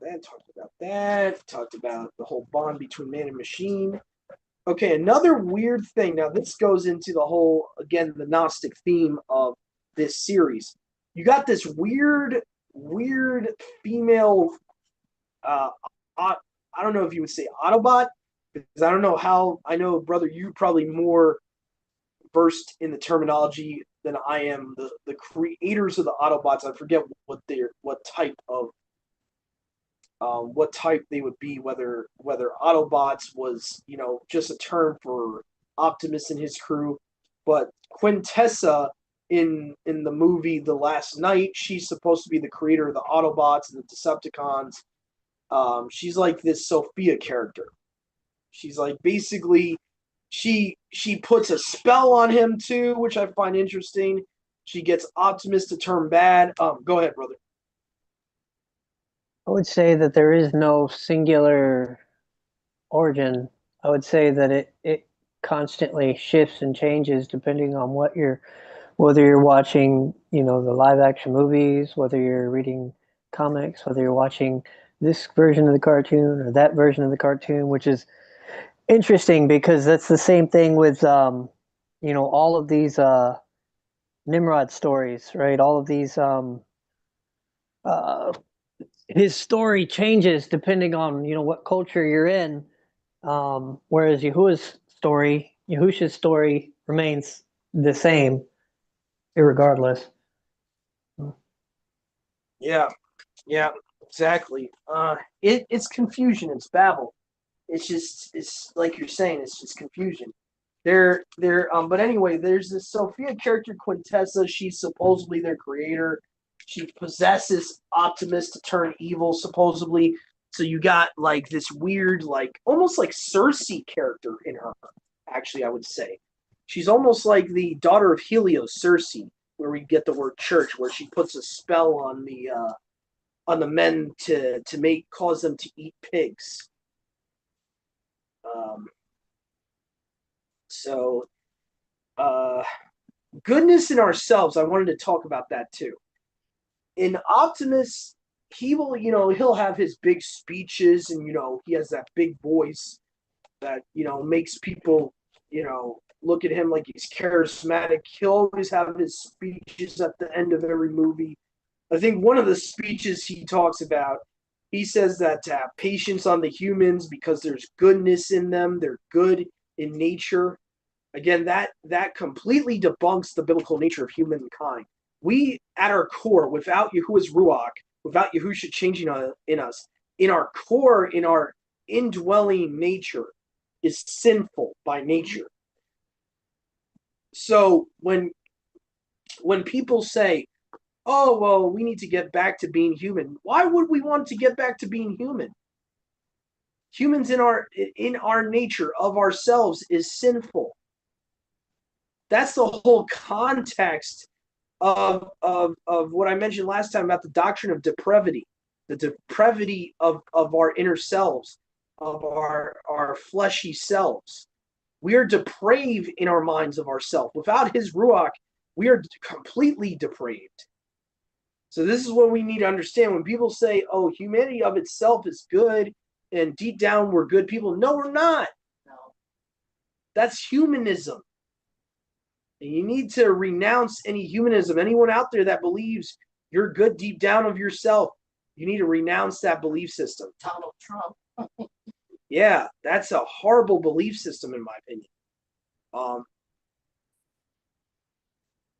that, talked about the whole bond between man and machine. Okay, another weird thing. Now, this goes into the whole, again, the Gnostic theme of this series. You got this weird female, I don't know if you would say Autobot, because I don't know how, I know, brother, you're probably more versed in the terminology than I am. The creators of the Autobots, I forget what type they would be, whether Autobots was, just a term for Optimus and his crew. But Quintessa in the movie The Last Knight, she's supposed to be the creator of the Autobots and the Decepticons. She's like this Sophia character. She's like basically she puts a spell on him too, which I find interesting. She gets Optimus to turn bad. Go ahead, brother. I would say that there is no singular origin. I would say that it constantly shifts and changes depending on whether you're watching, the live action movies, whether you're reading comics, whether you're watching this version of the cartoon or that version of the cartoon, which is interesting because that's the same thing with all of these Nimrod stories, right? All of these uh his story changes depending on what culture you're in. Whereas Yahusha's story remains the same, irregardless. Yeah, yeah, exactly. It's confusion. It's babble. It's like you're saying. It's just confusion. But anyway, there's this Sophia character Quintessa. She's supposedly their creator. She possesses Optimus to turn evil, supposedly. So you got like this weird, like almost like Cersei character in her. Actually, I would say she's almost like the daughter of Helios, Cersei, where we get the word church, where she puts a spell on the men to cause them to eat pigs. Um, so goodness in ourselves. I wanted to talk about that too. In Optimus, he'll have his big speeches, and he has that big voice that makes people look at him like he's charismatic. He'll always have his speeches at the end of every movie. I think one of the speeches he talks about, he says that to have patience on the humans because there's goodness in them. They're good in nature. Again, that completely debunks the biblical nature of humankind. We, at our core, without Yahuwah's Ruach, without Yahusha changing in us, in our core, in our indwelling nature, is sinful by nature. So when people say, "Oh, well, we need to get back to being human," why would we want to get back to being human? Humans in our nature of ourselves is sinful. That's the whole context of what I mentioned last time about the doctrine of depravity, the depravity of our inner selves, of our fleshy selves. We are depraved in our minds of ourselves. Without his Ruach, we are completely depraved. So this is what we need to understand. When people say, "Oh, humanity of itself is good, and deep down we're good people," no, we're not. No. That's humanism. And you need to renounce any humanism. Anyone out there that believes you're good deep down of yourself, you need to renounce that belief system. Donald Trump. Yeah, that's a horrible belief system, in my opinion.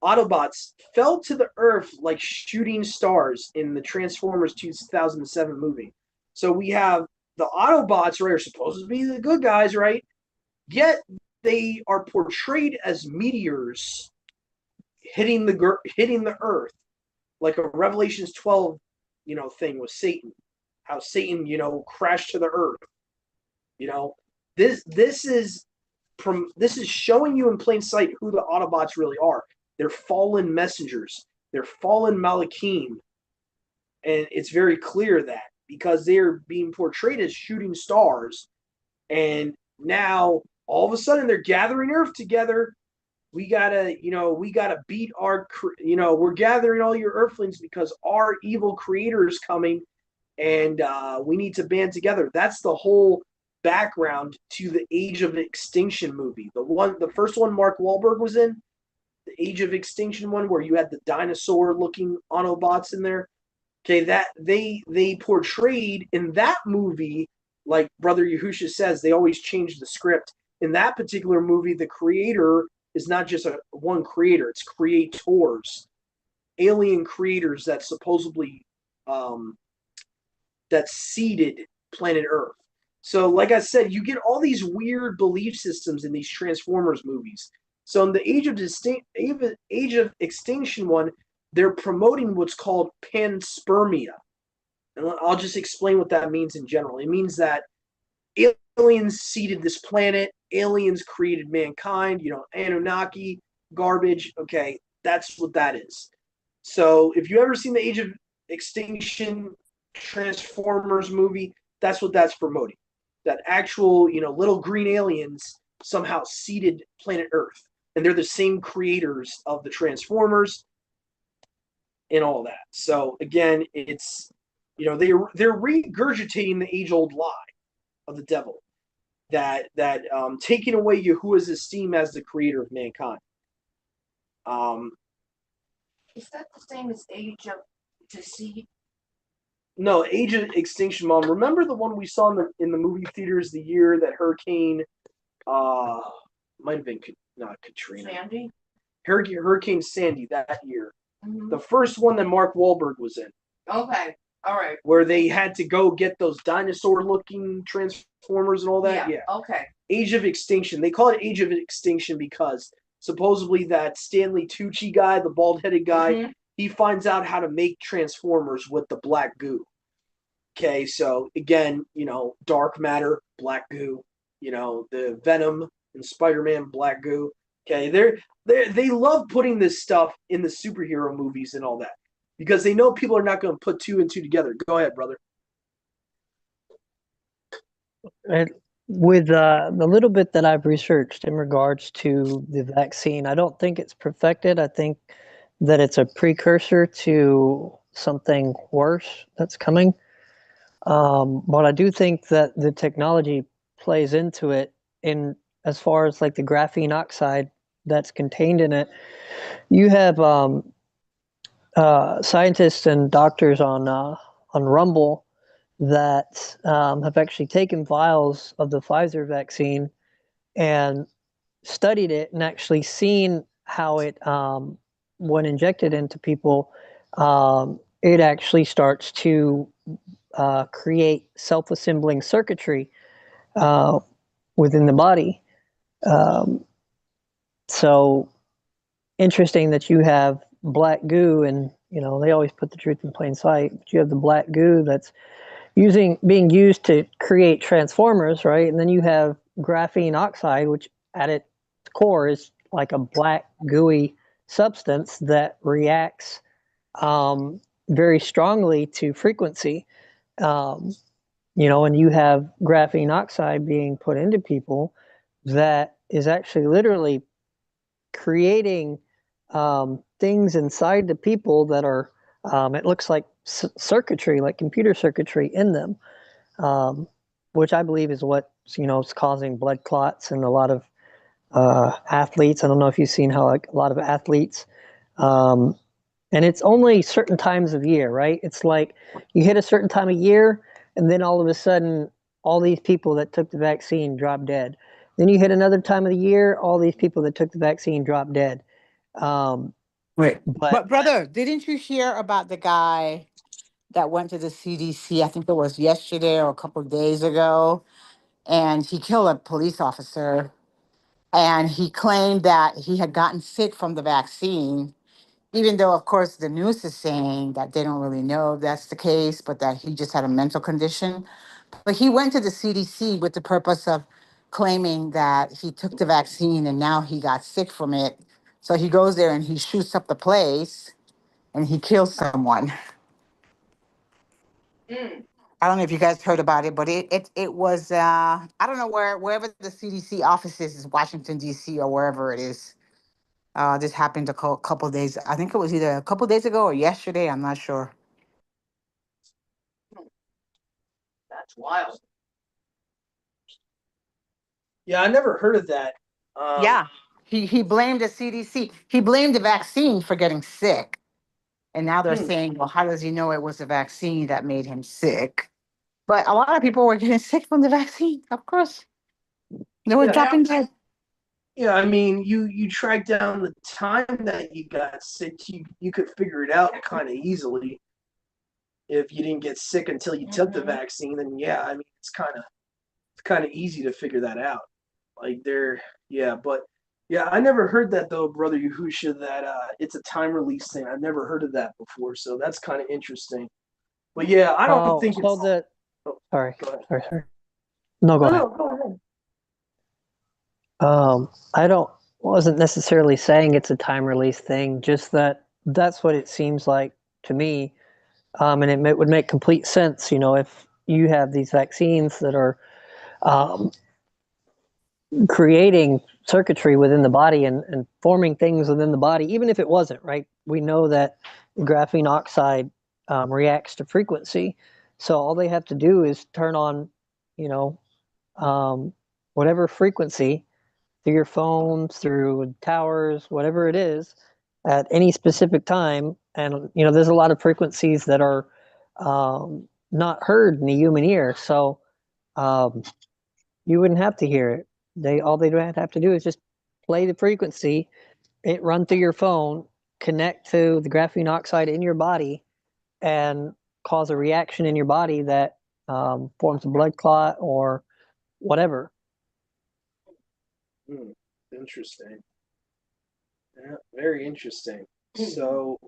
Autobots fell to the earth like shooting stars in the Transformers 2007 movie. So we have the Autobots, right, are supposed to be the good guys, right? Yet they are portrayed as meteors hitting the earth, like a Revelations 12, thing with Satan. How Satan, crashed to the earth. This is showing you in plain sight who the Autobots really are. They're fallen messengers. They're fallen Malachim. And it's very clear that because they're being portrayed as shooting stars, and now all of a sudden they're gathering Earth together. We gotta beat our, we're gathering all your Earthlings because our evil creator is coming, and we need to band together. That's the whole background to the Age of Extinction movie. The first one Mark Wahlberg was in, the Age of Extinction one, where you had the dinosaur-looking Autobots in there. Okay, that they portrayed in that movie, like Brother Yahusha says, they always change the script. In that particular movie, the creator is not just one creator; it's creators, alien creators that supposedly that seeded planet Earth. So, like I said, you get all these weird belief systems in these Transformers movies. So, in the Age of Extinction one, they're promoting what's called panspermia. And I'll just explain what that means in general. It means that aliens seeded this planet, aliens created mankind, Anunnaki, garbage. Okay, that's what that is. So if you ever seen the Age of Extinction Transformers movie, that's what that's promoting. That actual, little green aliens somehow seeded planet Earth. And they're the same creators of the Transformers and all that. So again, it's they're regurgitating the age-old lie of the devil that taking away Yahuwah's esteem as the creator of mankind. Is that the same as Age of Deceit? No, Age of Extinction, Mom. Remember the one we saw in the movie theaters the year that Hurricane, might have been not Katrina, Sandy? Hurricane Sandy that year. Mhm. The first one that Mark Wahlberg was in, Okay, all right. where they had to go get those dinosaur-looking Transformers and all that. Yeah. Okay. Age of Extinction. They call it Age of Extinction because supposedly that Stanley Tucci guy, the bald-headed guy, Mhm. he finds out how to make Transformers with the black goo. Okay, so again, dark matter, black goo. The Venom and Spider-Man, black goo. Okay, they love putting this stuff in the superhero movies and all that because they know people are not going to put two and two together. Go ahead, brother. And with the little bit that I've researched in regards to the vaccine, I don't think it's perfected. I think that it's a precursor to something worse that's coming. But I do think that the technology plays into it in as far as like the graphene oxide that's contained in it. You have scientists and doctors on Rumble that have actually taken vials of the Pfizer vaccine and studied it and actually seen how it, when injected into people, it actually starts to create self-assembling circuitry within the body. So interesting that you have black goo, and they always put the truth in plain sight. But you have the black goo that's being used to create transformers, right? And then you have graphene oxide, which at its core is like a black gooey substance that reacts very strongly to frequency. And you have graphene oxide being put into people that is actually literally creating things inside the people that are, it looks like circuitry, like computer circuitry in them, which I believe is what, is causing blood clots in a lot of athletes. I don't know if you've seen how like a lot of athletes, and it's only certain times of year, right? It's like you hit a certain time of year and then all of a sudden all these people that took the vaccine drop dead. Then you hit another time of the year, all these people that took the vaccine drop dead. Wait, But but brother, didn't you hear about the guy that went to the CDC? I think it was yesterday or a couple of days ago, and he killed a police officer. And he claimed that he had gotten sick from the vaccine, even though, of course, the news is saying that they don't really know if that's the case, but that he just had a mental condition. But he went to the CDC with the purpose of claiming that he took the vaccine and now he got sick from it. So he goes there and he shoots up the place and he kills someone. Mm. I don't know if you guys heard about it, but it was I don't know wherever the CDC office is Washington D.C. or wherever it is. This happened a couple days. I think it was either a couple days ago or yesterday. I'm not sure. That's wild. Yeah, I never heard of that. Yeah, he blamed the CDC. He blamed the vaccine for getting sick, and now they're saying, well, how does he know it was the vaccine that made him sick? But a lot of people were getting sick from the vaccine. Of course, they were Yeah. dropping dead. Yeah, I mean, you track down the time that you got sick, you could figure it out kind of easily. If you didn't get sick until you took the vaccine, then yeah, I mean, it's kind of easy to figure that out. Like I never heard that though, brother Yahusha, that it's a time release thing. I've never heard of that before, so that's kind of interesting. But yeah, I don't think so it's. sorry. Go ahead. Sorry. No, go ahead. No, go ahead. I wasn't necessarily saying it's a time release thing, just that that's what it seems like to me. And it would make complete sense, if you have these vaccines that are creating circuitry within the body and forming things within the body, even if it wasn't, right? We know that graphene oxide reacts to frequency. So all they have to do is turn on, whatever frequency through your phone, through towers, whatever it is, at any specific time. And, there's a lot of frequencies that are not heard in the human ear. So you wouldn't have to hear it. All they have to do is just play the frequency, it run through your phone, connect to the graphene oxide in your body, and cause a reaction in your body that forms a blood clot or whatever. Interesting. Yeah, very interesting. So,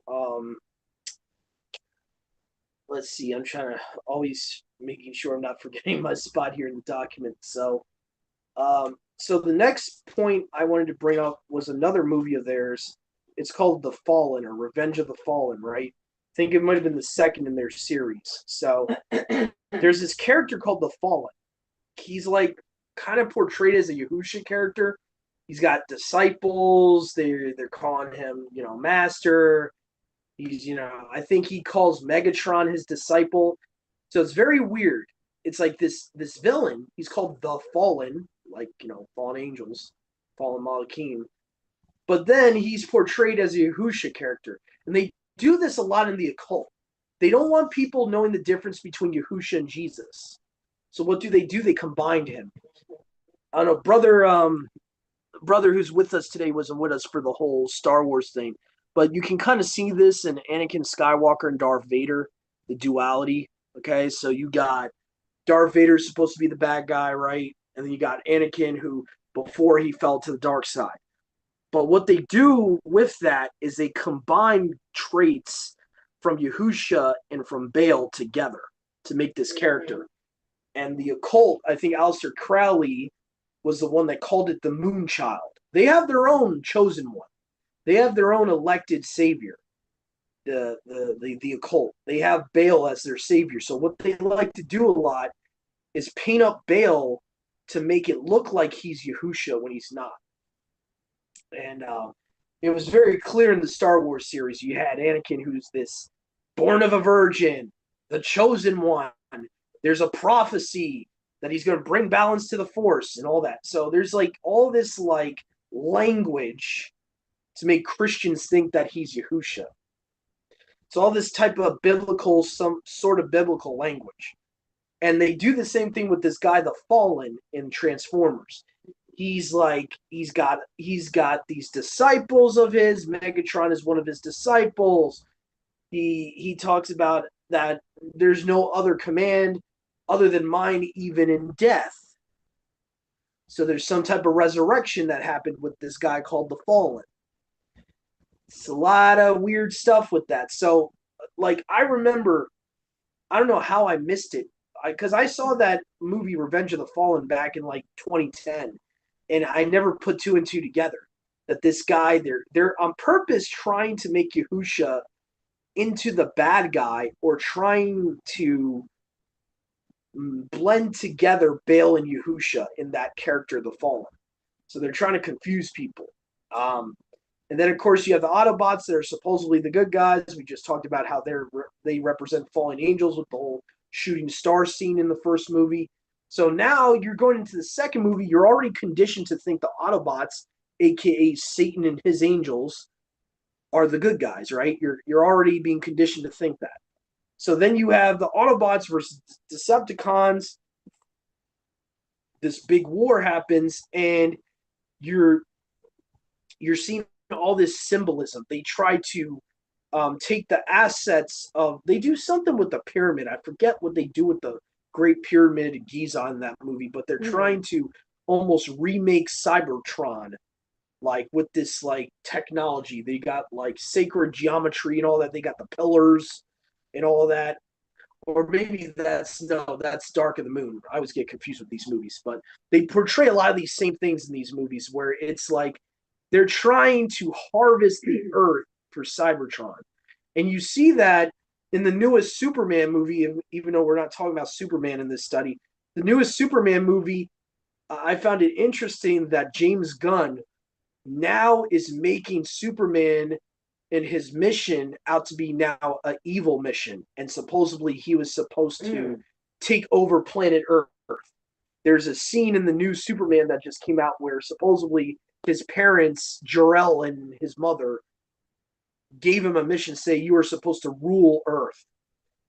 let's see. I'm trying to always making sure I'm not forgetting my spot here in the document. So, so the next point I wanted to bring up was another movie of theirs. It's called The Fallen, or Revenge of the Fallen, right? I think it might have been the second in their series. So there's this character called The Fallen. He's like kind of portrayed as a Yahusha character. He's got disciples. They're calling him, master. He's, I think he calls Megatron his disciple. So it's very weird. It's like this villain. He's called The Fallen, like, fallen angels, fallen Malachim. But then he's portrayed as a Yahusha character. And they do this a lot in the occult. They don't want people knowing the difference between Yahusha and Jesus. So what do? They combined him. I don't know, brother who's with us today wasn't with us for the whole Star Wars thing. But you can kind of see this in Anakin Skywalker and Darth Vader, the duality. Okay, so you got Darth Vader's supposed to be the bad guy, right? And then you got Anakin, who before he fell to the dark side. But what they do with that is they combine traits from Yahusha and from Baal together to make this character. And the occult, I think Aleister Crowley was the one that called it the Moonchild. They have their own chosen one. They have their own elected savior, the occult. They have Baal as their savior. So what they like to do a lot is paint up Baal to make it look like he's Yahusha when he's not. And it was very clear in the Star Wars series. You had Anakin, who's this born of a virgin, the chosen one. There's a prophecy that he's going to bring balance to the Force and all that. So there's like all this like language to make Christians think that he's Yahusha. It's all this type of biblical, some sort of biblical language. And they do the same thing with this guy, the Fallen, in Transformers. He's got these disciples of his. Megatron is one of his disciples. He talks about that there's no other command other than mine, even in death. So there's some type of resurrection that happened with this guy called the Fallen. It's a lot of weird stuff with that. So, like, I remember, I don't know how I missed it, because I saw that movie Revenge of the Fallen back in like 2010, and I never put two and two together. That this guy, they're on purpose trying to make Yahusha into the bad guy, or trying to blend together Baal and Yahusha in that character, the Fallen. So they're trying to confuse people. And then, of course, you have the Autobots that are supposedly the good guys. We just talked about how they represent fallen angels with the whole shooting star scene in the first movie. So now you're going into the second movie. You're already conditioned to think the Autobots, a.k.a. Satan and his angels, are the good guys, right? You're already being conditioned to think that. So then you have the Autobots versus Decepticons. This big war happens, and you're seeing all this symbolism. They try to take the assets of. They do something with the pyramid. I forget what they do with the Great Pyramid of Giza in that movie, but they're trying to almost remake Cybertron, like with this like technology. They got like sacred geometry and all that. They got the pillars and all of that. Or maybe that's Dark of the Moon. I always get confused with these movies, but they portray a lot of these same things in these movies where it's like they're trying to harvest the earth for Cybertron. And you see that in the newest Superman movie, even though we're not talking about Superman in this study, the newest Superman movie, I found it interesting that James Gunn now is making Superman and his mission out to be now an evil mission, and supposedly he was supposed to take over planet Earth. There's a scene in the new Superman that just came out where supposedly his parents, Jor-El and his mother, gave him a mission, say you are supposed to rule Earth.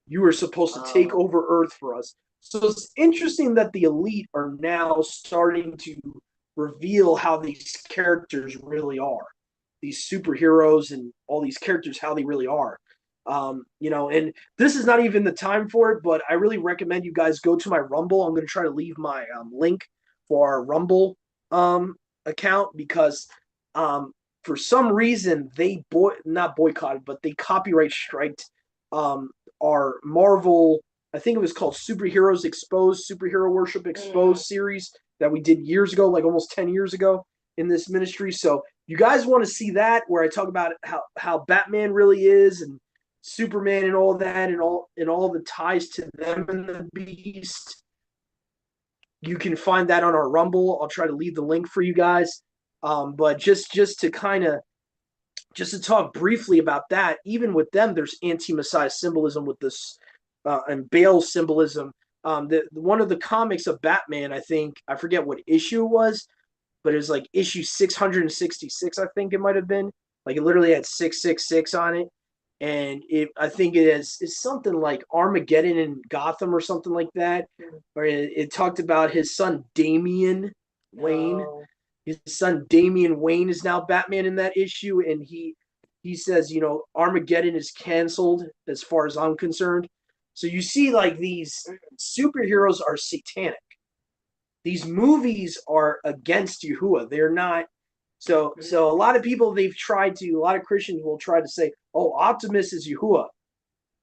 You are supposed to take over Earth for us. So it's interesting that the elite are now starting to reveal how these characters really are. These superheroes and all these characters, how they really are. And this is not even the time for it, but I really recommend you guys go to my Rumble. I'm going to try to leave my link for our Rumble account because for some reason they not boycotted, but they copyright striked our Marvel, I think it was called Superheroes Exposed, Superhero Worship Exposed series that we did years ago, like almost 10 years ago in this ministry. So you guys want to see that, where I talk about how Batman really is and Superman and all that and all the ties to them and the Beast. You can find that on our Rumble. I'll try to leave the link for you guys. But just to talk briefly about that, even with them, there's anti-Messiah symbolism with this and Baal symbolism. One of the comics of Batman, I think, I forget what issue it was, but it was like issue 666, I think it might have been. Like it literally had 666 on it. And I think it's something like Armageddon in Gotham or something like that. Or it talked about his son Damian Wayne. His son Damian Wayne is now Batman in that issue, and he says, Armageddon is canceled as far as I'm concerned. So you see, like, these superheroes are satanic. These movies are against Yahuwah. They're not. So a lot of people, a lot of Christians will try to say, oh, Optimus is Yahuwah.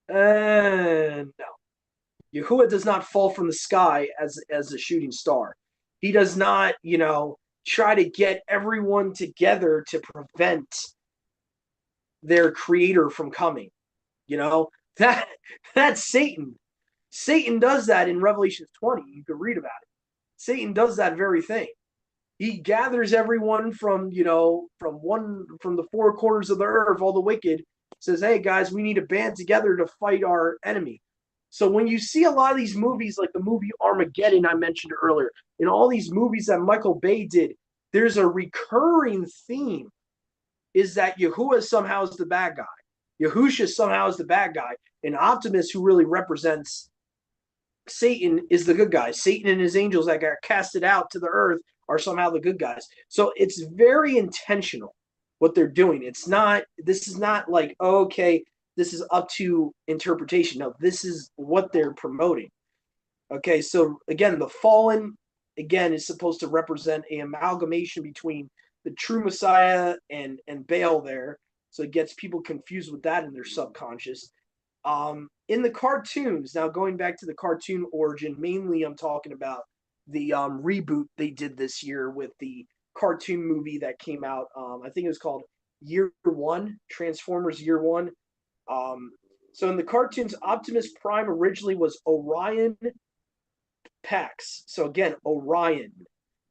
No. Yahuwah does not fall from the sky as a shooting star. He does not, try to get everyone together to prevent their creator from coming. That's Satan. Satan does that in Revelation 20. You can read about it. Satan does that very thing. He gathers everyone from the four corners of the earth, all the wicked, says, hey guys, we need to band together to fight our enemy. So when you see a lot of these movies, like the movie Armageddon I mentioned earlier, in all these movies that Michael Bay did, there's a recurring theme, is that Yahuwah somehow is the bad guy. Yahusha somehow is the bad guy. And Optimus, who really represents Satan, is the good guy. Satan and his angels that got casted out to the earth are somehow the good guys. So it's very intentional what they're doing. This is not like, okay, this is up to interpretation. No, this is what they're promoting. Okay, so again, the fallen, again, is supposed to represent an amalgamation between the true Messiah and Baal there. So it gets people confused with that in their subconscious. In the cartoons, now going back to the cartoon origin, mainly I'm talking about the reboot they did this year with the cartoon movie that came out. I think it was called Year One, Transformers Year One. So in the cartoons, Optimus Prime originally was Orion Pax. So again, Orion.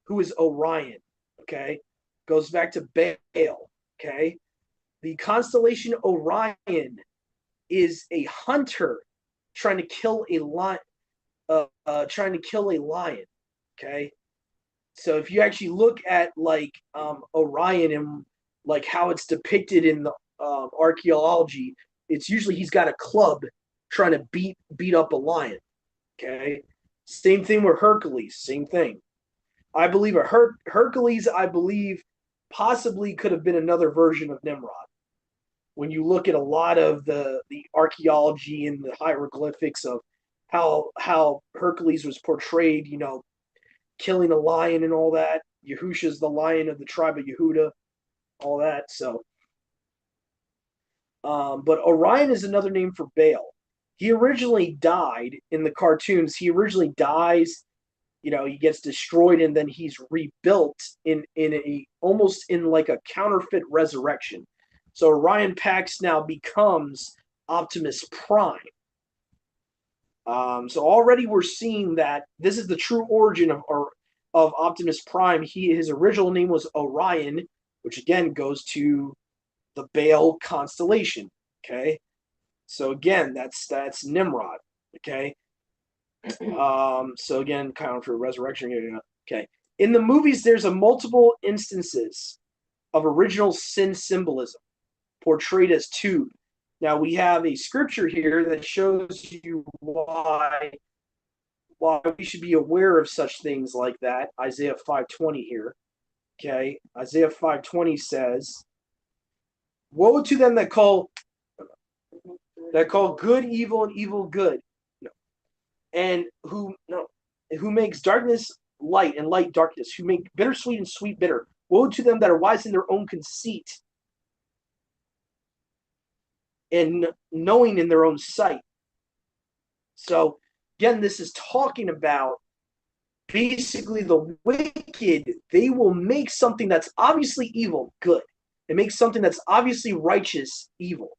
Who is Orion? Okay. Goes back to Baal. Okay. The constellation Orion is a hunter trying to kill a lion. Okay. So if you actually look at like Orion and like how it's depicted in the archaeology, it's usually he's got a club trying to beat up a lion. Okay. Same thing with Hercules. Same thing. I believe Hercules, possibly could have been another version of Nimrod. When you look at a lot of the archaeology and the hieroglyphics of how Hercules was portrayed, killing a lion and all that. Yahusha's the lion of the tribe of Yehuda, all that. So, but Orion is another name for Baal. He originally died in the cartoons. He originally dies, he gets destroyed and then he's rebuilt in a almost in like a counterfeit resurrection. So Orion Pax now becomes Optimus Prime. So already we're seeing that this is the true origin of Optimus Prime. His original name was Orion, which again goes to the Baal constellation. Okay, so again that's Nimrod. Okay, so again, kind of for resurrection. Okay, in the movies, there's a multiple instances of original sin symbolism portrayed as tube. Now we have a scripture here that shows you why we should be aware of such things like that. Isaiah 5:20 here. Okay, Isaiah 5:20 says, "Woe to them that call good evil and evil good, and who makes darkness light and light darkness, who make bittersweet and sweet bitter. Woe to them that are wise in their own conceit, and knowing in their own sight." So again, this is talking about basically the wicked. They will make something that's obviously evil good. They make something that's obviously righteous evil.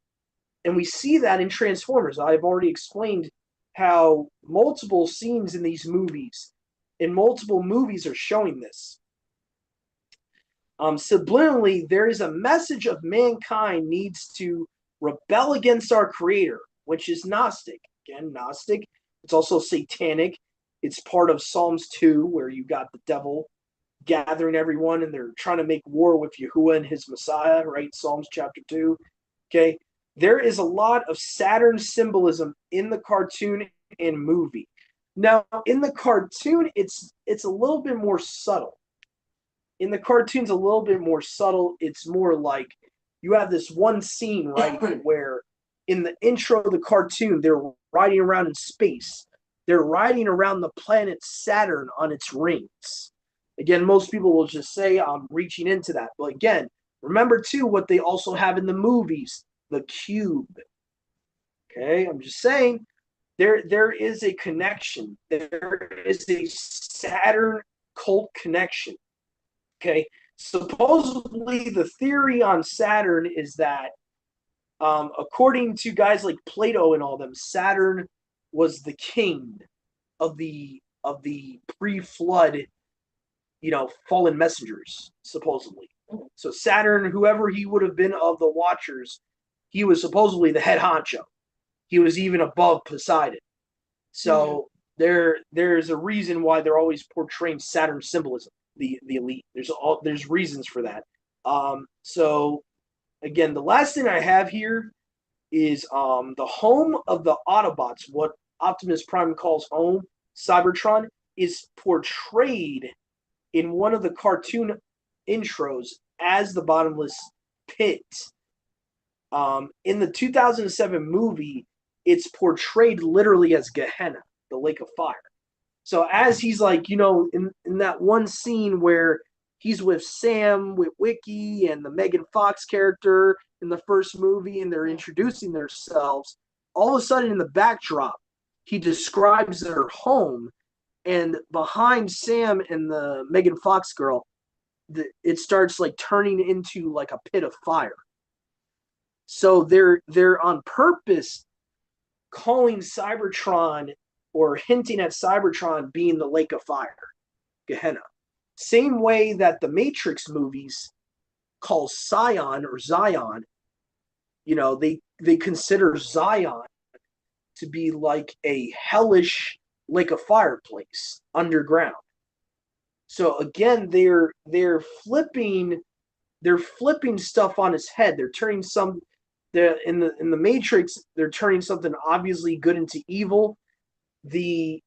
And we see that in Transformers. I've already explained how multiple scenes in these movies, in multiple movies, are showing this. Subliminally, there is a message of mankind needs to rebel against our creator, which is Gnostic. Again, Gnostic. It's also satanic. It's part of Psalms 2, where you got the devil gathering everyone, and they're trying to make war with Yahuwah and his Messiah, right? Psalms chapter 2. Okay. There is a lot of Saturn symbolism in the cartoon and movie. Now, in the cartoon, it's a little bit more subtle. In the cartoons, a little bit more subtle. It's more like you have this one scene, right, where in the intro of the cartoon, they're riding around in space. They're riding around the planet Saturn on its rings. Again, most people will just say, I'm reaching into that. But again, remember, too, what they also have in the movies, the cube. Okay, I'm just saying, there is a connection. There is a Saturn cult connection. Okay, supposedly the theory on Saturn is that, according to guys like Plato and all them, Saturn was the king of the pre-flood, fallen messengers, supposedly. So Saturn, whoever he would have been of the Watchers, he was supposedly the head honcho. He was even above Poseidon. So there's a reason why they're always portraying Saturn symbolism, the elite. There's reasons for that. So again, the last thing I have here is the home of the Autobots, what Optimus Prime calls home, Cybertron, is portrayed in one of the cartoon intros as the bottomless pit. In the 2007 movie, it's portrayed literally as Gehenna, the lake of fire. So as he's like, in that one scene where he's with Sam, with Wiki, and the Megan Fox character in the first movie, and they're introducing themselves, all of a sudden in the backdrop, he describes their home, and behind Sam and the Megan Fox girl, it starts like turning into like a pit of fire. So they're on purpose calling Cybertron or hinting at Cybertron being the lake of fire, Gehenna. Same way that the Matrix movies call Zion, they consider Zion to be like a hellish lake of fire place underground. So again, they're flipping stuff on its head. They're turning in the Matrix, they're turning something obviously good into evil. The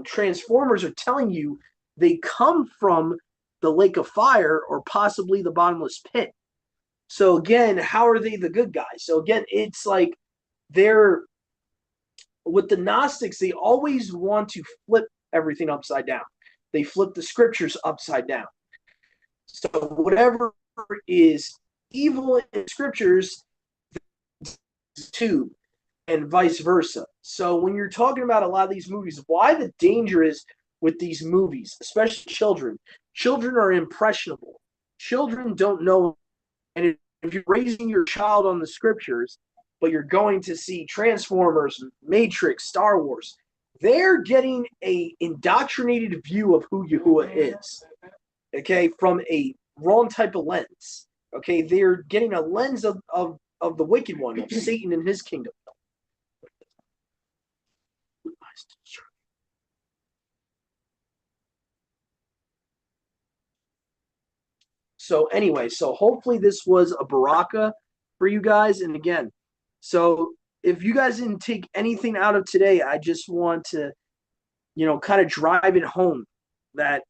Transformers are telling you they come from the lake of fire or possibly the bottomless pit. So again, how are they the good guys? So again, it's like with the Gnostics, they always want to flip everything upside down. They flip the scriptures upside down. So whatever is evil in scriptures, too, and vice versa. So when you're talking about a lot of these movies, why the danger is with these movies, especially children. Children are impressionable. Children don't know, and if you're raising your child on the scriptures, but you're going to see Transformers, Matrix, Star Wars. They're getting a indoctrinated view of who Yahuwah is, okay, from a wrong type of lens. Okay, they're getting a lens of the wicked one, of Satan and his kingdom. So anyway, so hopefully this was a baraka for you guys. And again, so if you guys didn't take anything out of today, I just want to, kind of drive it home that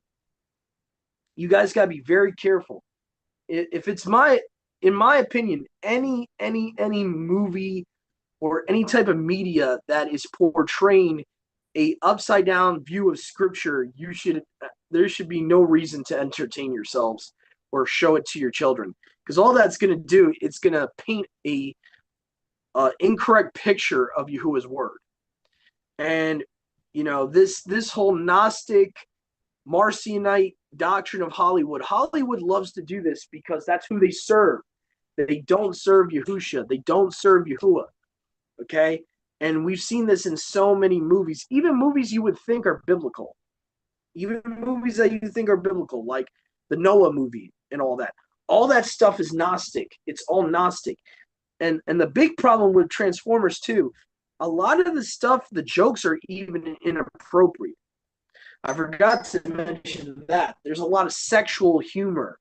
you guys got to be very careful. If it's in my opinion, any movie or any type of media that is portraying a upside down view of scripture, there should be no reason to entertain yourselves or show it to your children, because all that's going to do, it's going to paint a incorrect picture of Yahuwah's word. And this whole Gnostic Marcionite doctrine of Hollywood loves to do this because that's who they serve. They don't serve Yahusha. They don't serve Yahuwah. Okay? And we've seen this in so many movies, even movies you would think are biblical. Even movies that you think are biblical, like the Noah movie and all that. All that stuff is Gnostic. It's all Gnostic. And the big problem with Transformers too, a lot of the stuff, the jokes are even inappropriate. I forgot to mention that. There's a lot of sexual humor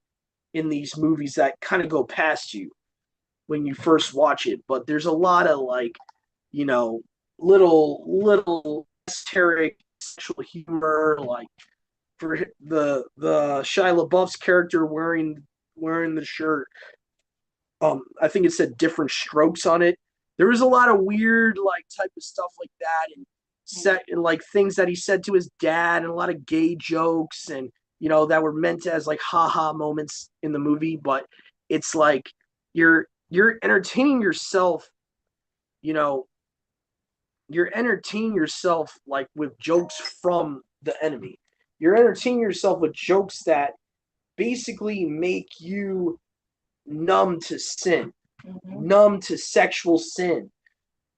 in these movies that kind of go past you when you first watch it. But there's a lot of little esoteric sexual humor, like for the Shia LaBeouf's character wearing the shirt. I think it said different strokes on it. There was a lot of weird type of stuff like that, and like things that he said to his dad, and a lot of gay jokes, and that were meant as haha moments in the movie. But it's like you're entertaining yourself, you're entertaining yourself with jokes from the enemy. You're entertaining yourself with jokes that basically make you numb to sin, numb to sexual sin,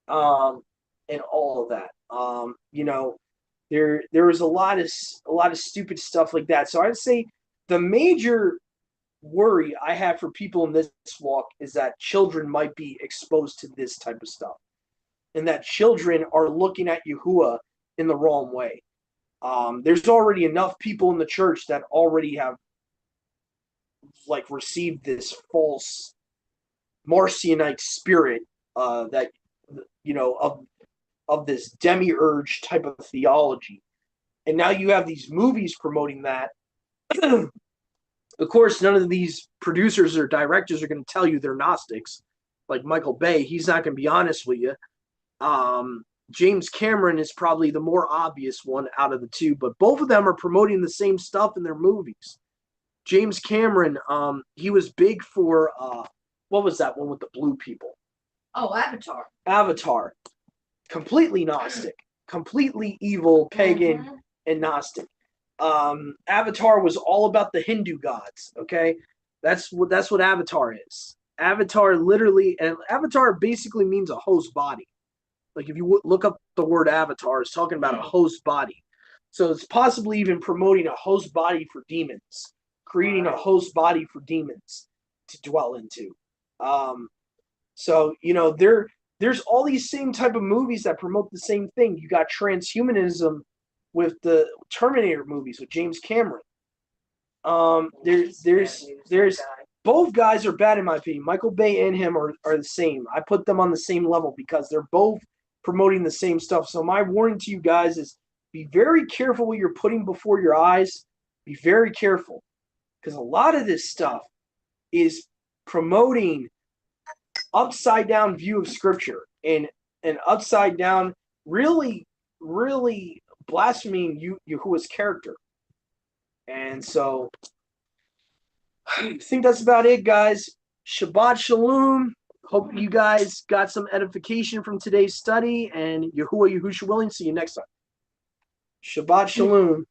and all of that. There was a lot of stupid stuff like that. So I'd say the major worry I have for people in this walk is that children might be exposed to this type of stuff, and that children are looking at Yahuwah in the wrong way. There's already enough people in the church that already have received this false Marcionite spirit that of this demiurge type of theology, and now you have these movies promoting that. Of course, none of these producers or directors are going to tell you they're Gnostics. Like Michael Bay, he's not going to be honest with you. James Cameron is probably the more obvious one out of the two, but both of them are promoting the same stuff in their movies. James Cameron, he was big for what was that one with the blue people? Oh, Avatar. Avatar. Completely Gnostic, completely evil, pagan, and Gnostic. Avatar was all about the Hindu gods. Okay, that's what Avatar is. Avatar basically means a host body. Like if you look up the word Avatar, it's talking about a host body. So it's possibly even promoting a host body for demons, creating a host body for demons to dwell into. So there's all these same type of movies that promote the same thing. You got transhumanism with the Terminator movies with James Cameron. There's both guys are bad in my opinion. Michael Bay and him are the same. I put them on the same level because they're both promoting the same stuff. So my warning to you guys is be very careful what you're putting before your eyes. Be very careful, because a lot of this stuff is promoting upside down view of scripture and an upside down, really blaspheming Yahuwah's character. And so I think that's about it, guys. Shabbat Shalom. Hope you guys got some edification from today's study, and Yahuwah Yahusha willing. See you next time. Shabbat Shalom.